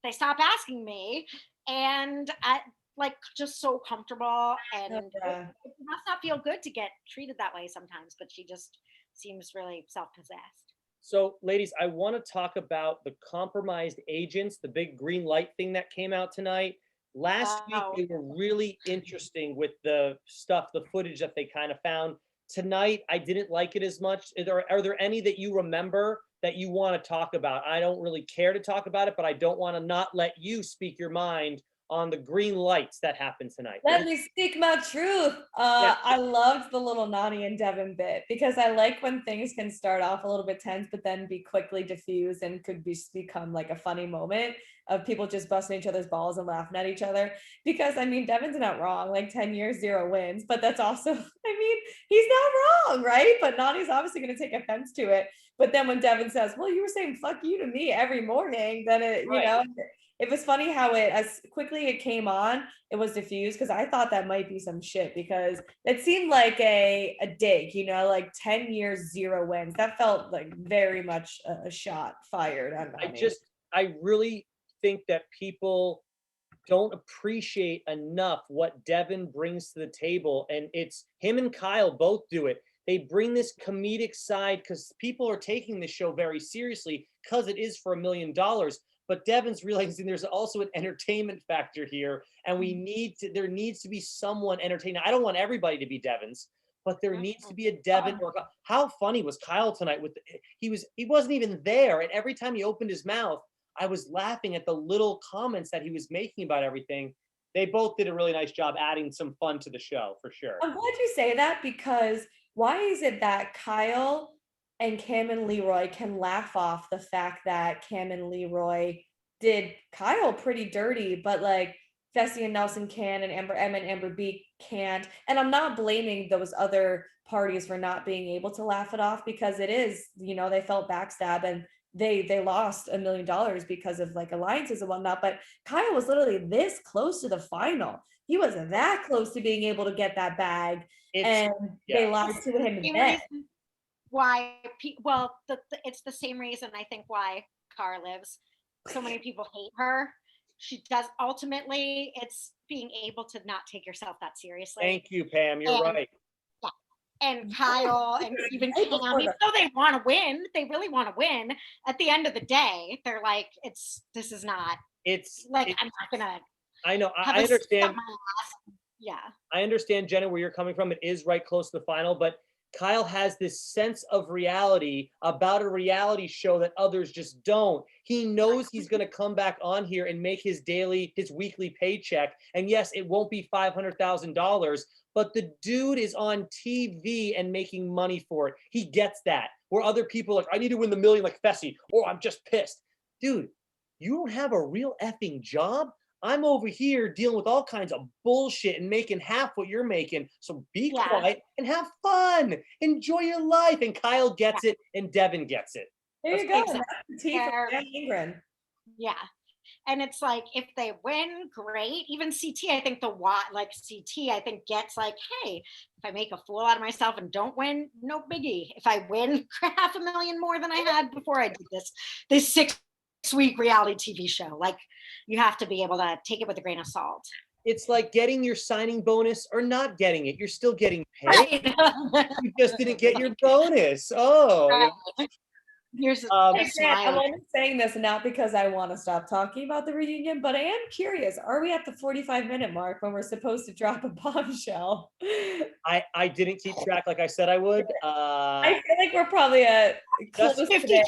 they stop asking me. And I like just so comfortable, and it must not feel good to get treated that way sometimes, but she just seems really self-possessed. So ladies, I want to talk about the compromised agents, the big green light thing that came out tonight. Last week, they were really interesting with the stuff, the footage that they kind of found. Tonight, I didn't like it as much. Are there any that you remember that you want to talk about? I don't really care to talk about it, but I don't want to not let you speak your mind on the green lights that happened tonight. Let me speak my truth. I loved the little Nani and Devin bit, because I like when things can start off a little bit tense, but then be quickly diffused and could become like a funny moment of people just busting each other's balls and laughing at each other. Because I mean, Devin's not wrong, like 10 years, 0 wins, but that's also, he's not wrong, right? But Nani's obviously going to take offense to it. But then when Devin says, well, you were saying fuck you to me every morning, then it, it was funny how as quickly it came on, it was diffused, because I thought that might be some shit, because it seemed like a dig, like 10 years, 0 wins. That felt like very much a shot fired on Nani. I really think that people don't appreciate enough what Devin brings to the table, and it's him and Kyle both do it. They bring this comedic side, because people are taking this show very seriously because it is for $1 million. But Devin's realizing there's also an entertainment factor here, and there needs to be someone entertaining. I don't want everybody to be Devin's, but there needs to be a Devin. How funny was Kyle tonight? He wasn't even there, and every time he opened his mouth, I was laughing at the little comments that he was making about everything. They both did a really nice job adding some fun to the show, for sure. I'm glad you say that, because why is it that Kyle and Cam and Leroy can laugh off the fact that Cam and Leroy did Kyle pretty dirty, but like Fessy and Nelson can, and Amber M and Amber B can't? And I'm not blaming those other parties for not being able to laugh it off, because it is, they felt backstab, and they lost $1 million because of like alliances and whatnot. But Kyle was literally this close to the final. He was that close to being able to get that bag, and they lied to him in bed. Why? Well, it's the same reason I think why Cara lives. So many people hate her. She does. Ultimately, it's being able to not take yourself that seriously. Thank you, Pam. You're right. Yeah. And Kyle and even Cam, even though they want to win, they really want to win. At the end of the day, they're like, this is not. I'm not gonna. I know. I understand. Yeah. I understand, Jenna, where you're coming from. It is right close to the final, but Kyle has this sense of reality about a reality show that others just don't. He knows he's going to come back on here and make his weekly paycheck. And yes, it won't be $500,000, but the dude is on TV and making money for it. He gets that. Where other people are like, I need to win the million like Fessy, or I'm just pissed. Dude, you don't have a real effing job? I'm over here dealing with all kinds of bullshit and making half what you're making. So be quiet and have fun. Enjoy your life. And Kyle gets it, and Devin gets it. There you go. Yeah. And it's like, if they win, great. Even CT, I think I think gets like, hey, if I make a fool out of myself and don't win, no biggie. If I win $500,000 more than I had before I did this 6 6-week reality TV show. Like, you have to be able to take it with a grain of salt. It's like getting your signing bonus or not getting it. You're still getting paid. Right. You just didn't get your bonus. Oh, Right. Here's a Hey, Grant, I'm smile. only saying this not because I want to stop talking about the reunion, but I am curious. Are we at the 45-minute mark when we're supposed to drop a bombshell? I didn't keep track like I said I would. I feel like we're probably at close to 52.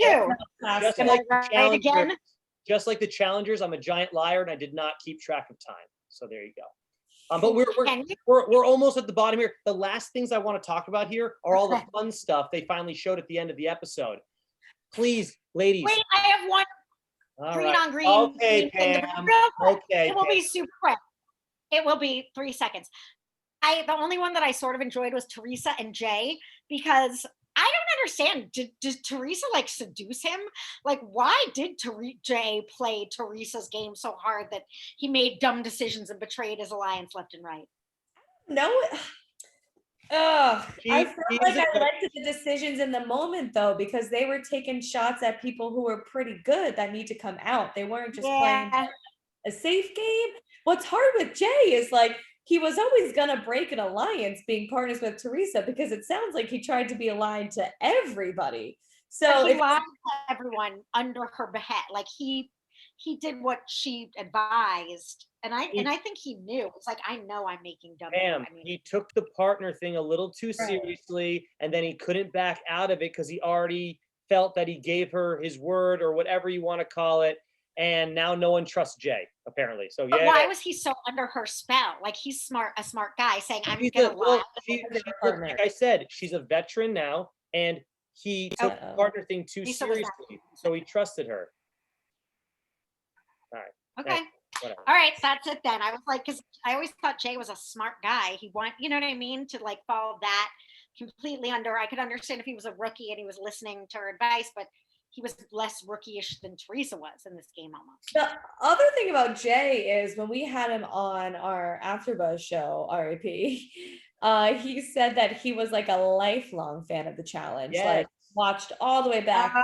Just Am like I the right again? challengers, just like the challengers, I'm a giant liar and I did not keep track of time. So there you go. But we're almost at the bottom here. The last things I want to talk about here are all the fun stuff they finally showed at the end of the episode. Please, ladies. Wait, I have one. All Green right. on green. Okay, green Pam. real quick. Okay. It will Pam. be super quick. It will be 3 seconds. The only one that I sort of enjoyed was Teresa and Jay, because I don't understand. Did Teresa like seduce him? Like, why did Jay play Teresa's game so hard that he made dumb decisions and betrayed his alliance left and right? No. I felt like I a- liked the decisions in the moment though, because they were taking shots at people who were pretty good that need to come out. They weren't just playing a safe game. What's hard with Jay is like he was always gonna break an alliance being partners with Teresa because it sounds like he tried to be aligned to everybody. So But he lied to everyone under her behest. Like he did what she advised, and I think he knew. It's like, I know I'm making dumb. Pam, he took the partner thing a little too seriously, and then he couldn't back out of it because he already felt that he gave her his word or whatever you want to call it, and now no one trusts Jay apparently. So But why was he so under her spell? Like, he's a smart guy saying, I'm gonna lie. Like I said, she's a veteran now, and he took the partner thing too seriously, so he trusted her. All right. Okay. All right, that's it then. I was like, because I always thought Jay was a smart guy. He you know what I mean, to like follow that completely under. I could understand if he was a rookie and he was listening to her advice, but he was less rookie-ish than Teresa was in this game almost. The other thing about Jay is when we had him on our AfterBuzz show, RIP, he said that he was like a lifelong fan of the challenge. Yes. Like watched all the way back,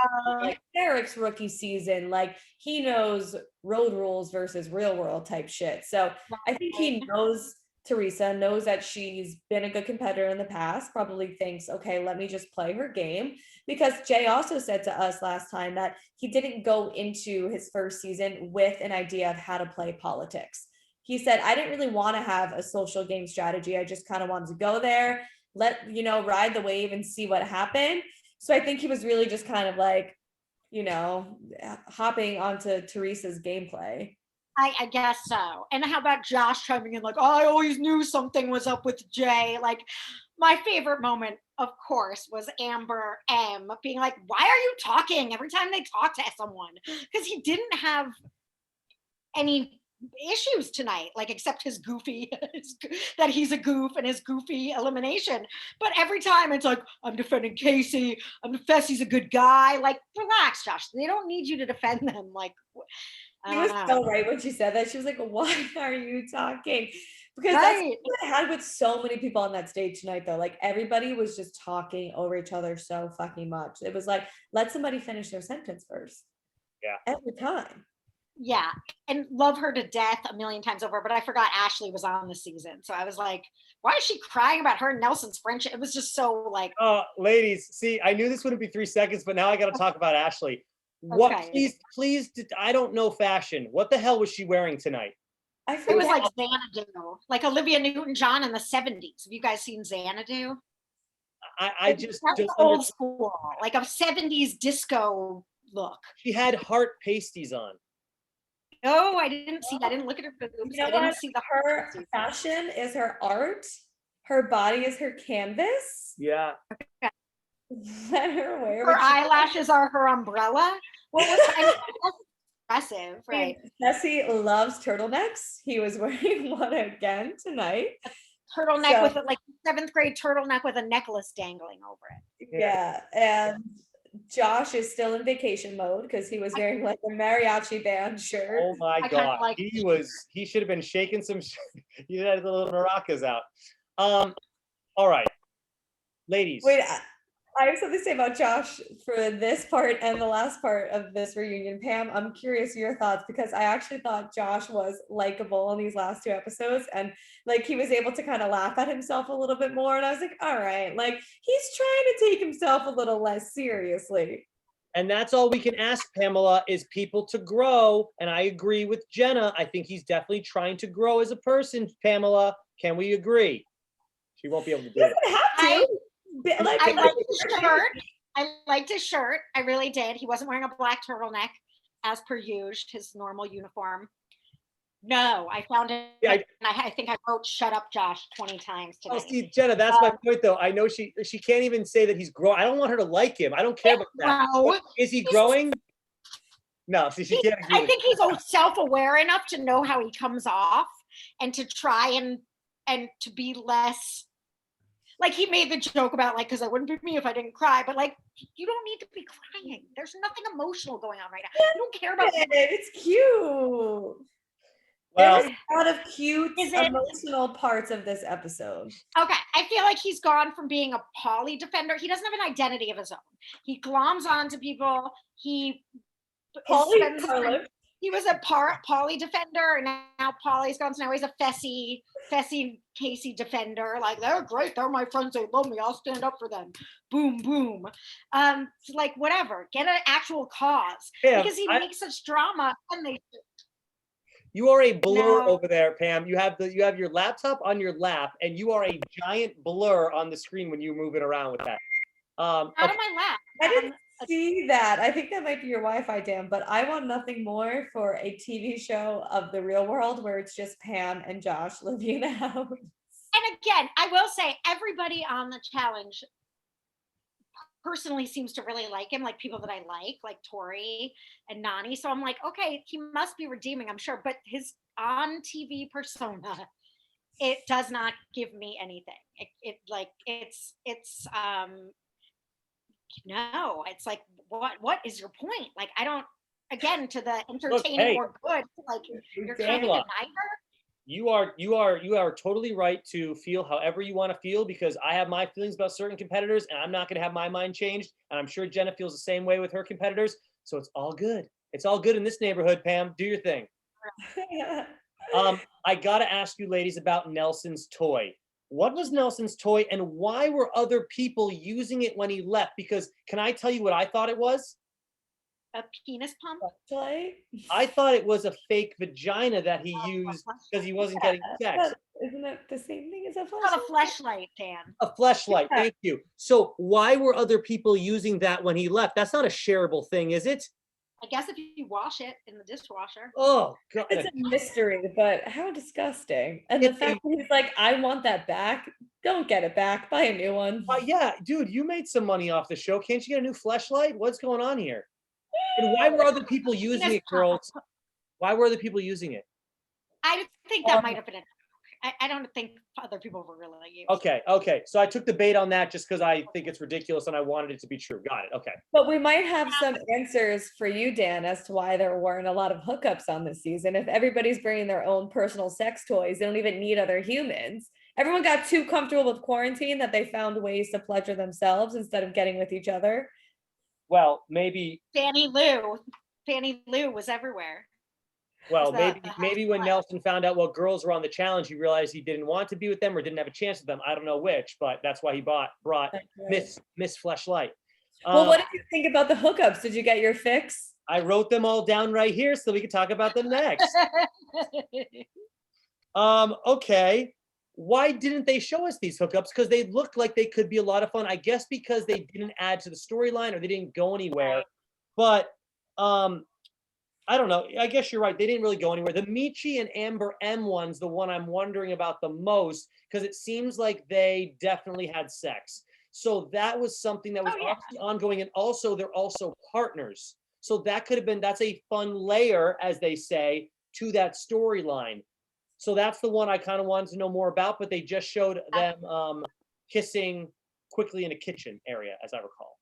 like Eric's rookie season. Like he knows road rules versus real world type shit. So I think he knows Teresa, knows that she's been a good competitor in the past, probably thinks, okay, let me just play her game. Because Jay also said to us last time that he didn't go into his first season with an idea of how to play politics. He said, I didn't really want to have a social game strategy. I just kind of wanted to go there, ride the wave and see what happened. So I think he was really just kind of like, hopping onto Teresa's gameplay. I guess so. And how about Josh chiming in like, oh, I always knew something was up with Jay. Like, my favorite moment, of course, was Amber M being like, why are you talking every time they talk to someone? Because he didn't have any issues tonight, like except his goofy, that he's a goof and his goofy elimination. But every time it's like, I'm defending Casey, Fessy's a good guy. Like, relax, Josh. They don't need you to defend them. Like, he was so right when she said that. She was like, why are you talking? Because that's what I had with so many people on that stage tonight, though. Like, everybody was just talking over each other so fucking much. It was like, let somebody finish their sentence first. Yeah. Every time. Yeah. And love her to death a million times over. But I forgot Ashley was on the season. So I was like, why is she crying about her and Nelson's friendship? It was just so like. Ladies, see, I knew this wouldn't be 3 seconds, but now I got to talk about Ashley. What, please, I don't know fashion. What the hell was she wearing tonight? It was like Xanadu, like Olivia Newton-John in the 70s. Have you guys seen Xanadu? I just old school, like a 70s disco look. She had heart pasties on. No, I didn't see that. I didn't look at her boobs. I didn't see her fashion is her art. Her body is her canvas. Yeah. Okay. Let her wear her eyelashes are her umbrella. What was impressive, right? Fessy loves turtlenecks. He was wearing one again tonight. Turtleneck with like 7th grade turtleneck with a necklace dangling over it. Yeah, and Josh is still in vacation mode because he was wearing like a mariachi band shirt. Oh my god, he should have been shaking some. He had the little maracas out. All right, ladies. Wait, I have something to say about Josh for this part and the last part of this reunion. Pam, I'm curious your thoughts because I actually thought Josh was likable in these last 2 episodes and like he was able to kind of laugh at himself a little bit more. And I was like, all right, like he's trying to take himself a little less seriously. And that's all we can ask, Pamela, is people to grow. And I agree with Jenna. I think he's definitely trying to grow as a person, Pamela. Can we agree? She won't be able to do He it. doesn't have to. I liked his shirt. I liked his shirt. I really did. He wasn't wearing a black turtleneck, as per usual, his normal uniform. No, I found it. Yeah, and I think I wrote "Shut up, Josh" 20 times today. Oh, see, Jenna, that's my point, though. I know she can't even say that he's growing. I don't want her to like him. I don't care about that. No. Is he growing? No, see, she can't agree. I think he's self-aware enough to know how he comes off and to try and to be less. Like he made the joke about like, because I wouldn't be me if I didn't cry, but like, you don't need to be crying. There's nothing emotional going on right now. You don't care about it. It's cute. Well, there was a lot of cute emotional parts of this episode. Okay, I feel like he's gone from being a poly defender. He doesn't have an identity of his own. He gloms onto people. He was a poly defender, and now Polly's gone. So now he's a Fessy Casey defender. Like they're great. They're my friends. They love me. I'll stand up for them. Boom, boom. So like whatever. Get an actual cause because he makes such drama, and they. You are a blur over there, Pam. You have your laptop on your lap, and you are a giant blur on the screen when you move it around with that. Out of my lap. I didn't see that. I think that might be your Wi-Fi, Dan. But I want nothing more for a TV show of the real world where it's just Pam and Josh living in a house. And again, I will say everybody on the challenge personally seems to really like him, like people that I like Tori and Nani. So I'm like, okay, he must be redeeming, I'm sure. But his on TV persona, it does not give me anything. No, it's like, what is your point? Like, I don't, again, to the entertaining or good, like you're kind of neither. You are totally right to feel however you want to feel because I have my feelings about certain competitors and I'm not going to have my mind changed. And I'm sure Jenna feels the same way with her competitors. So it's all good. It's all good in this neighborhood, Pam. Do your thing. I got to ask you ladies about Nelson's toy. What was Nelson's toy and why were other people using it when he left? Because can I tell you what I thought it was? A penis pump? I thought it was a fake vagina that he used because he wasn't getting sex. Isn't it the same thing as a fleshlight? It's called a fleshlight, Dan. A fleshlight, thank you. So why were other people using that when he left? That's not a shareable thing, is it? I guess if you wash it in the dishwasher. Oh, God. It's a mystery, but how disgusting. And the fact that he's like, I want that back. Don't get it back. Buy a new one. Yeah, dude, you made some money off the show. Can't you get a new fleshlight? What's going on here? And why were other people using it, girls? Why were other people using it? I think that might have been it. I don't think other people were really like you. Okay. So I took the bait on that just because I think it's ridiculous and I wanted it to be true. Got it. Okay. But we might have some answers for you, Dan, as to why there weren't a lot of hookups on this season. If everybody's bringing their own personal sex toys, they don't even need other humans. Everyone got too comfortable with quarantine that they found ways to pleasure themselves instead of getting with each other. Well, maybe Fannie Lou was everywhere. Well, maybe when Nelson found out what girls were on the challenge, he realized he didn't want to be with them or didn't have a chance with them. I don't know which, but that's why he brought Miss Fleshlight. Well, what did you think about the hookups? Did you get your fix? I wrote them all down right here so we can talk about them next. Okay. Why didn't they show us these hookups? Because they looked like they could be a lot of fun. I guess because they didn't add to the storyline or they didn't go anywhere. But I don't know. I guess you're right. They didn't really go anywhere. The Michi and Amber M one's the one I'm wondering about the most because it seems like they definitely had sex. So that was something that was obviously ongoing. And also, they're also partners. So that could have been, that's a fun layer, as they say, to that storyline. So that's the one I kind of wanted to know more about, but they just showed them kissing quickly in a kitchen area, as I recall.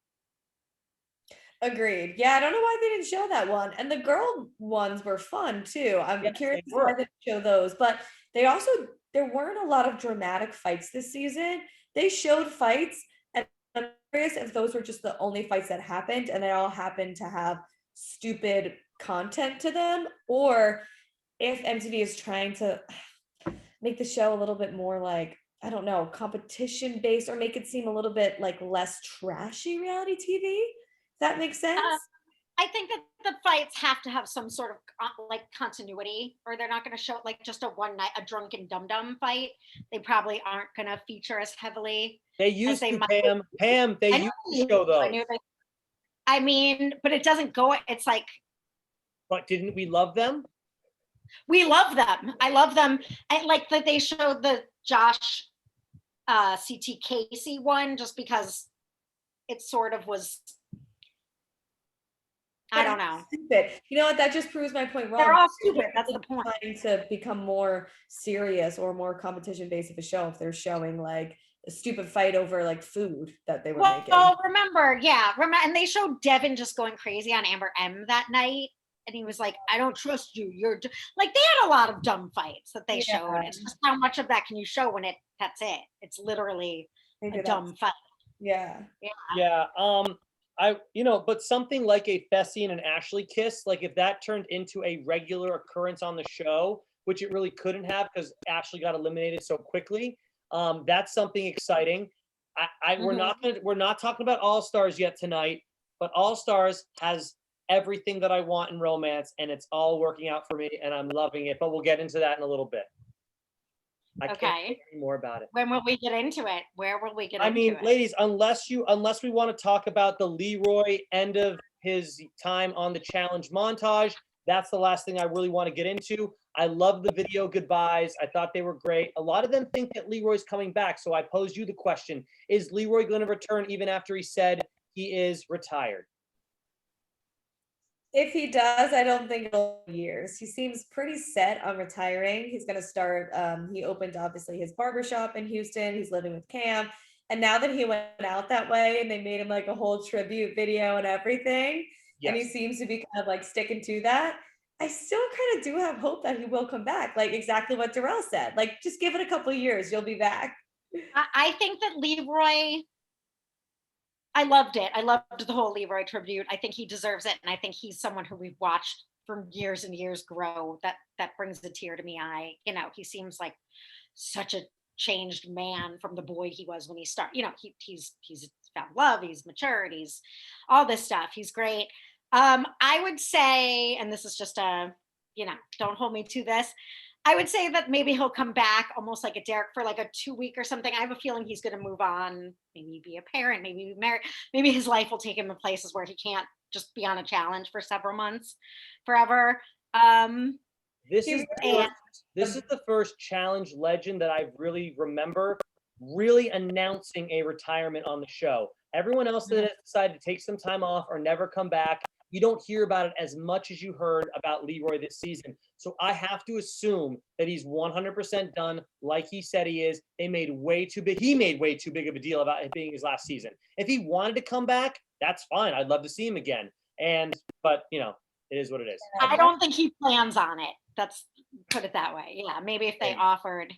Agreed. Yeah, I don't know why they didn't show that one. And the girl ones were fun too. I'm curious why they didn't show those. But there weren't a lot of dramatic fights this season. They showed fights, and I'm if those were just the only fights that happened and they all happened to have stupid content to them, or if MTV is trying to make the show a little bit more like, I don't know, competition based, or make it seem a little bit like less trashy reality TV. That makes sense? I think that the fights have to have some sort of like continuity, or they're not going to show like just a one night, a drunken dum dum fight. They probably aren't going to feature as heavily. They used they to, might. Pam, they used to show those. I mean, but it doesn't go, it's like. But didn't we love them? We love them. I love them. I like that they showed the Josh CT Casey one just because it sort of was, I don't know. Stupid. You know what? That just proves my point wrong. They're all stupid. That's the point. Trying to become more serious or more competition based of a show if they're showing like a stupid fight over like food that they were making. Oh, remember, and they showed Devin just going crazy on Amber M that night. And he was like, I don't trust you. You're like, they had a lot of dumb fights that they showed. It's just how much of that can you show when that's it. It's literally a dumb fight. Yeah. But something like a Fessy and an Ashley kiss, like if that turned into a regular occurrence on the show, which it really couldn't have because Ashley got eliminated so quickly, that's something exciting. We're not talking about All Stars yet tonight, but All Stars has everything that I want in romance, and it's all working out for me, and I'm loving it. But we'll get into that in a little bit. I can't say any more about it. When will we get into it? Where will we get into it? I mean, ladies, unless we want to talk about the Leroy end of his time on the challenge montage, that's the last thing I really want to get into. I love the video goodbyes. I thought they were great. A lot of them think that Leroy's coming back. So I posed you the question, is Leroy going to return even after he said he is retired? If he does, I don't think it'll be years. He seems pretty set on retiring. He's going to start, he opened obviously his barbershop in Houston. He's living with Cam. And now that he went out that way and they made him like a whole tribute video and everything, and he seems to be kind of like sticking to that, I still kind of do have hope that he will come back. Like exactly what Darrell said, like just give it a couple of years, you'll be back. I think that Leroy, I loved it. I loved the whole Leroy tribute. I think he deserves it. And I think he's someone who we've watched for years and years grow. That brings a tear to my eye. He seems like such a changed man from the boy he was when he started. He's found love, he's matured, he's all this stuff. He's great. I would say, and this is just don't hold me to this, I would say that maybe he'll come back almost like a Derek for like a 2-week or something. I have a feeling he's going to move on, maybe be a parent, maybe be married, maybe his life will take him to places where he can't just be on a challenge for several months forever. This is the first challenge legend that I really remember really announcing a retirement on the show. Everyone else that has decided to take some time off or never come back, you don't hear about it as much as you heard about Leroy this season. So I have to assume that he's 100% done like he said he is. He made way too big of a deal about it being his last season. If he wanted to come back, that's fine. I'd love to see him again. But it is what it is. I don't think he plans on it. Put it that way. Yeah, maybe if they offered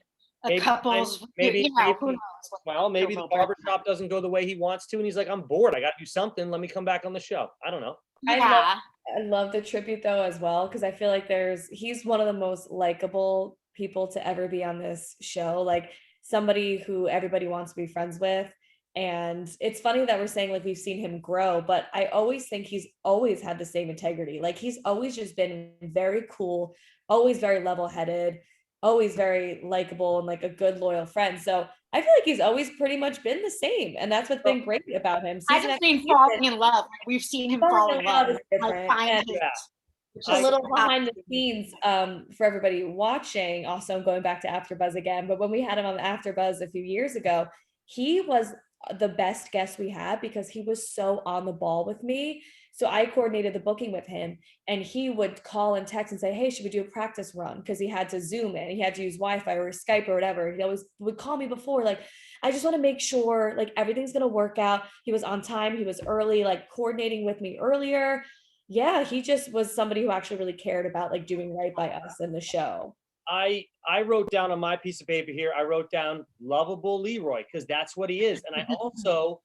couples, maybe who knows? Well, maybe the barbershop doesn't go the way he wants to, and he's like, I'm bored. I got to do something. Let me come back on the show. I don't know. Yeah. I love the tribute though as well, because I feel like he's one of the most likable people to ever be on this show. Like somebody who everybody wants to be friends with. And it's funny that we're saying like we've seen him grow, but I always think he's always had the same integrity. Like he's always just been very cool, always very level-headed, always very likable and like a good loyal friend. So I feel like he's always pretty much been the same, and that's what's been great about him. I just mean falling in love. We've seen him fall in love. A little behind the scenes for everybody watching. Also, I'm going back to AfterBuzz again, but when we had him on AfterBuzz a few years ago, he was the best guest we had because he was so on the ball with me. So I coordinated the booking with him, and he would call and text and say, hey, should we do a practice run? Because he had to Zoom in, he had to use Wi-Fi or Skype or whatever. He always would call me before, like, I just want to make sure like everything's going to work out. He was on time. He was early, like coordinating with me earlier. Yeah, he just was somebody who actually really cared about like doing right by us in the show. I wrote down on my piece of paper here, I wrote down lovable Leroy, because that's what he is. And I also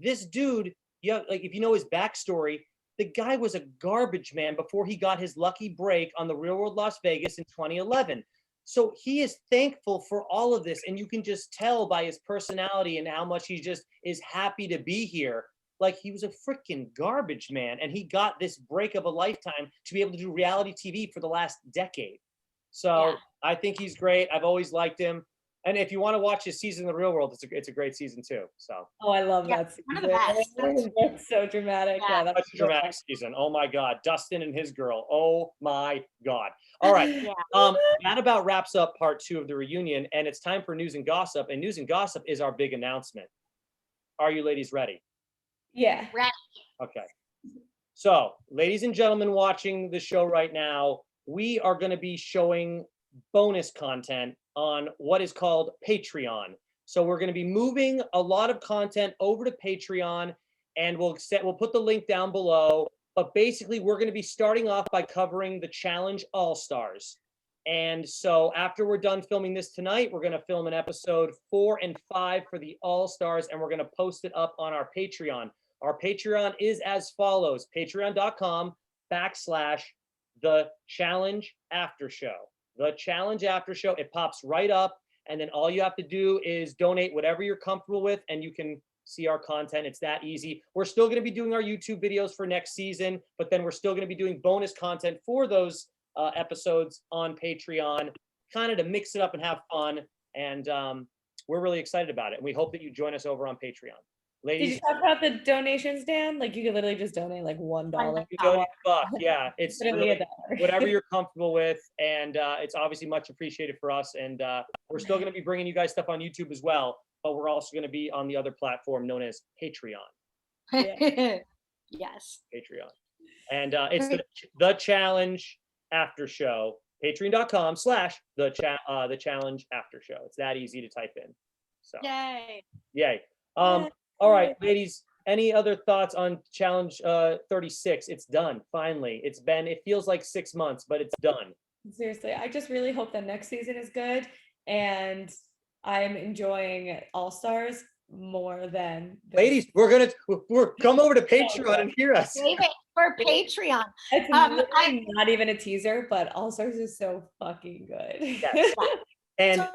this dude, yeah, like if you know his backstory, the guy was a garbage man before he got his lucky break on the Real World Las Vegas in 2011. So he is thankful for all of this, and you can just tell by his personality and how much he just is happy to be here. Like he was a freaking garbage man, and he got this break of a lifetime to be able to do reality TV for the last decade. So Yeah. I think he's great. I've always liked him. And if you want to watch his season in the Real World, it's a great season too. So Oh, I love Yeah, that one of the season. best. That's so dramatic. Yeah. Yeah, that's such a dramatic season. Oh my God, Dustin and his girl. Oh my God. All right. Yeah. That about wraps up part 2 of the reunion, and it's time for news and gossip. And news and gossip is our big announcement. Are you ladies ready? Yeah. Right. Okay. So, ladies and gentlemen watching the show right now, we are going to be showing bonus content on what is called Patreon. So we're going to be moving a lot of content over to Patreon, and we'll put the link down below. But basically, we're going to be starting off by covering the Challenge All-Stars. And so after we're done filming this tonight, we're going to film an episode 4 and 5 for the All-Stars, and we're going to post it up on our Patreon. Our Patreon is as follows: patreon.com/The Challenge After Show. The Challenge After Show. It pops right up, and then all you have to do is donate whatever you're comfortable with, and you can see our content. It's that easy. We're still going to be doing our YouTube videos for next season, but then we're still going to be doing bonus content for those episodes on Patreon, kind of to mix it up and have fun. And we're really excited about it. And we hope that you join us over on Patreon. Did Ladies, you talk about the donations, Dan? Like you could literally just donate like $1. you know what? Fuck, yeah. It's Literally really $1. whatever you're comfortable with. And it's obviously much appreciated for us. And we're still going to be bringing you guys stuff on YouTube as well, but we're also going to be on the other platform known as Patreon. Yes. Patreon. And it's the Challenge After Show. Patreon.com/the Challenge After Show. It's that easy to type in. So Yay. All right, ladies, any other thoughts on Challenge 36? It's done, finally. It feels like 6 months, but it's done. Seriously, I just really hope that next season is good, and I'm enjoying All Stars more than this. Ladies, we're come over to Patreon and hear us. Save it for Patreon. It's literally not even a teaser, but All Stars is so fucking good. Yes. And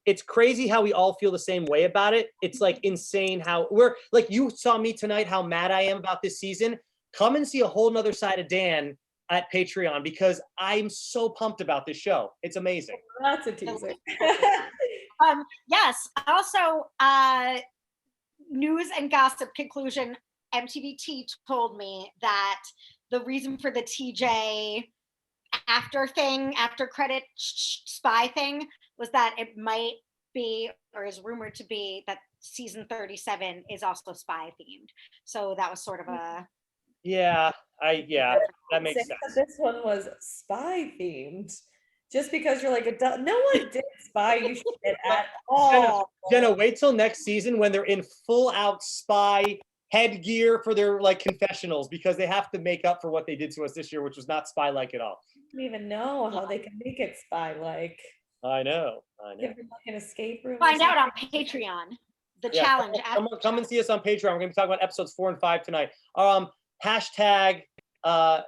it's crazy how we all feel the same way about it. It's like insane how we're like, you saw me tonight, how mad I am about this season. Come and see a whole nother side of Dan at Patreon, because I'm so pumped about this show. It's amazing. That's a teaser. Yes. Also, news and gossip conclusion. MTVT told me that the reason for the TJ after credit spy thing was that it might be, or is rumored to be, that season 37 is also spy themed. So that was sort of a that makes sense. This one was spy themed. Just because you're like, no one did spy you shit at all. Jenna, wait till next season when they're in full out spy headgear for their like confessionals, because they have to make up for what they did to us this year, which was not spy like at all. I don't even know how they can make it spy like. I know. Give them like an escape room. Find out on Patreon. The Challenge. Come and see us on Patreon. We're going to be talking about episodes 4 and 5 tonight. Hashtag. What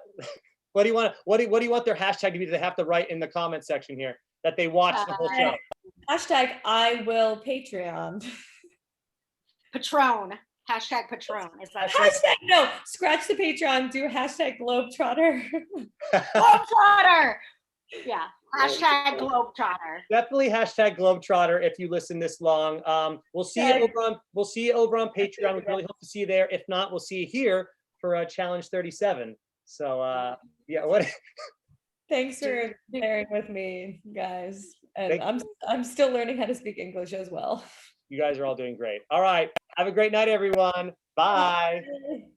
do you want their hashtag to be? Do they have to write in the comment section here that they watched the whole show? Hashtag I will Patreon. Patron. Hashtag Patron. Is that hashtag no? Scratch the Patreon. Do hashtag Globetrotter. Globetrotter. Yeah. Hashtag Globetrotter. Definitely hashtag Globetrotter if you listen this long. We'll see you over on Patreon. We really hope to see you there. If not, we'll see you here for Challenge 37. So what? Thanks for bearing with me, guys. And I'm still learning how to speak English as well. You guys are all doing great. All right. Have a great night, everyone. Bye.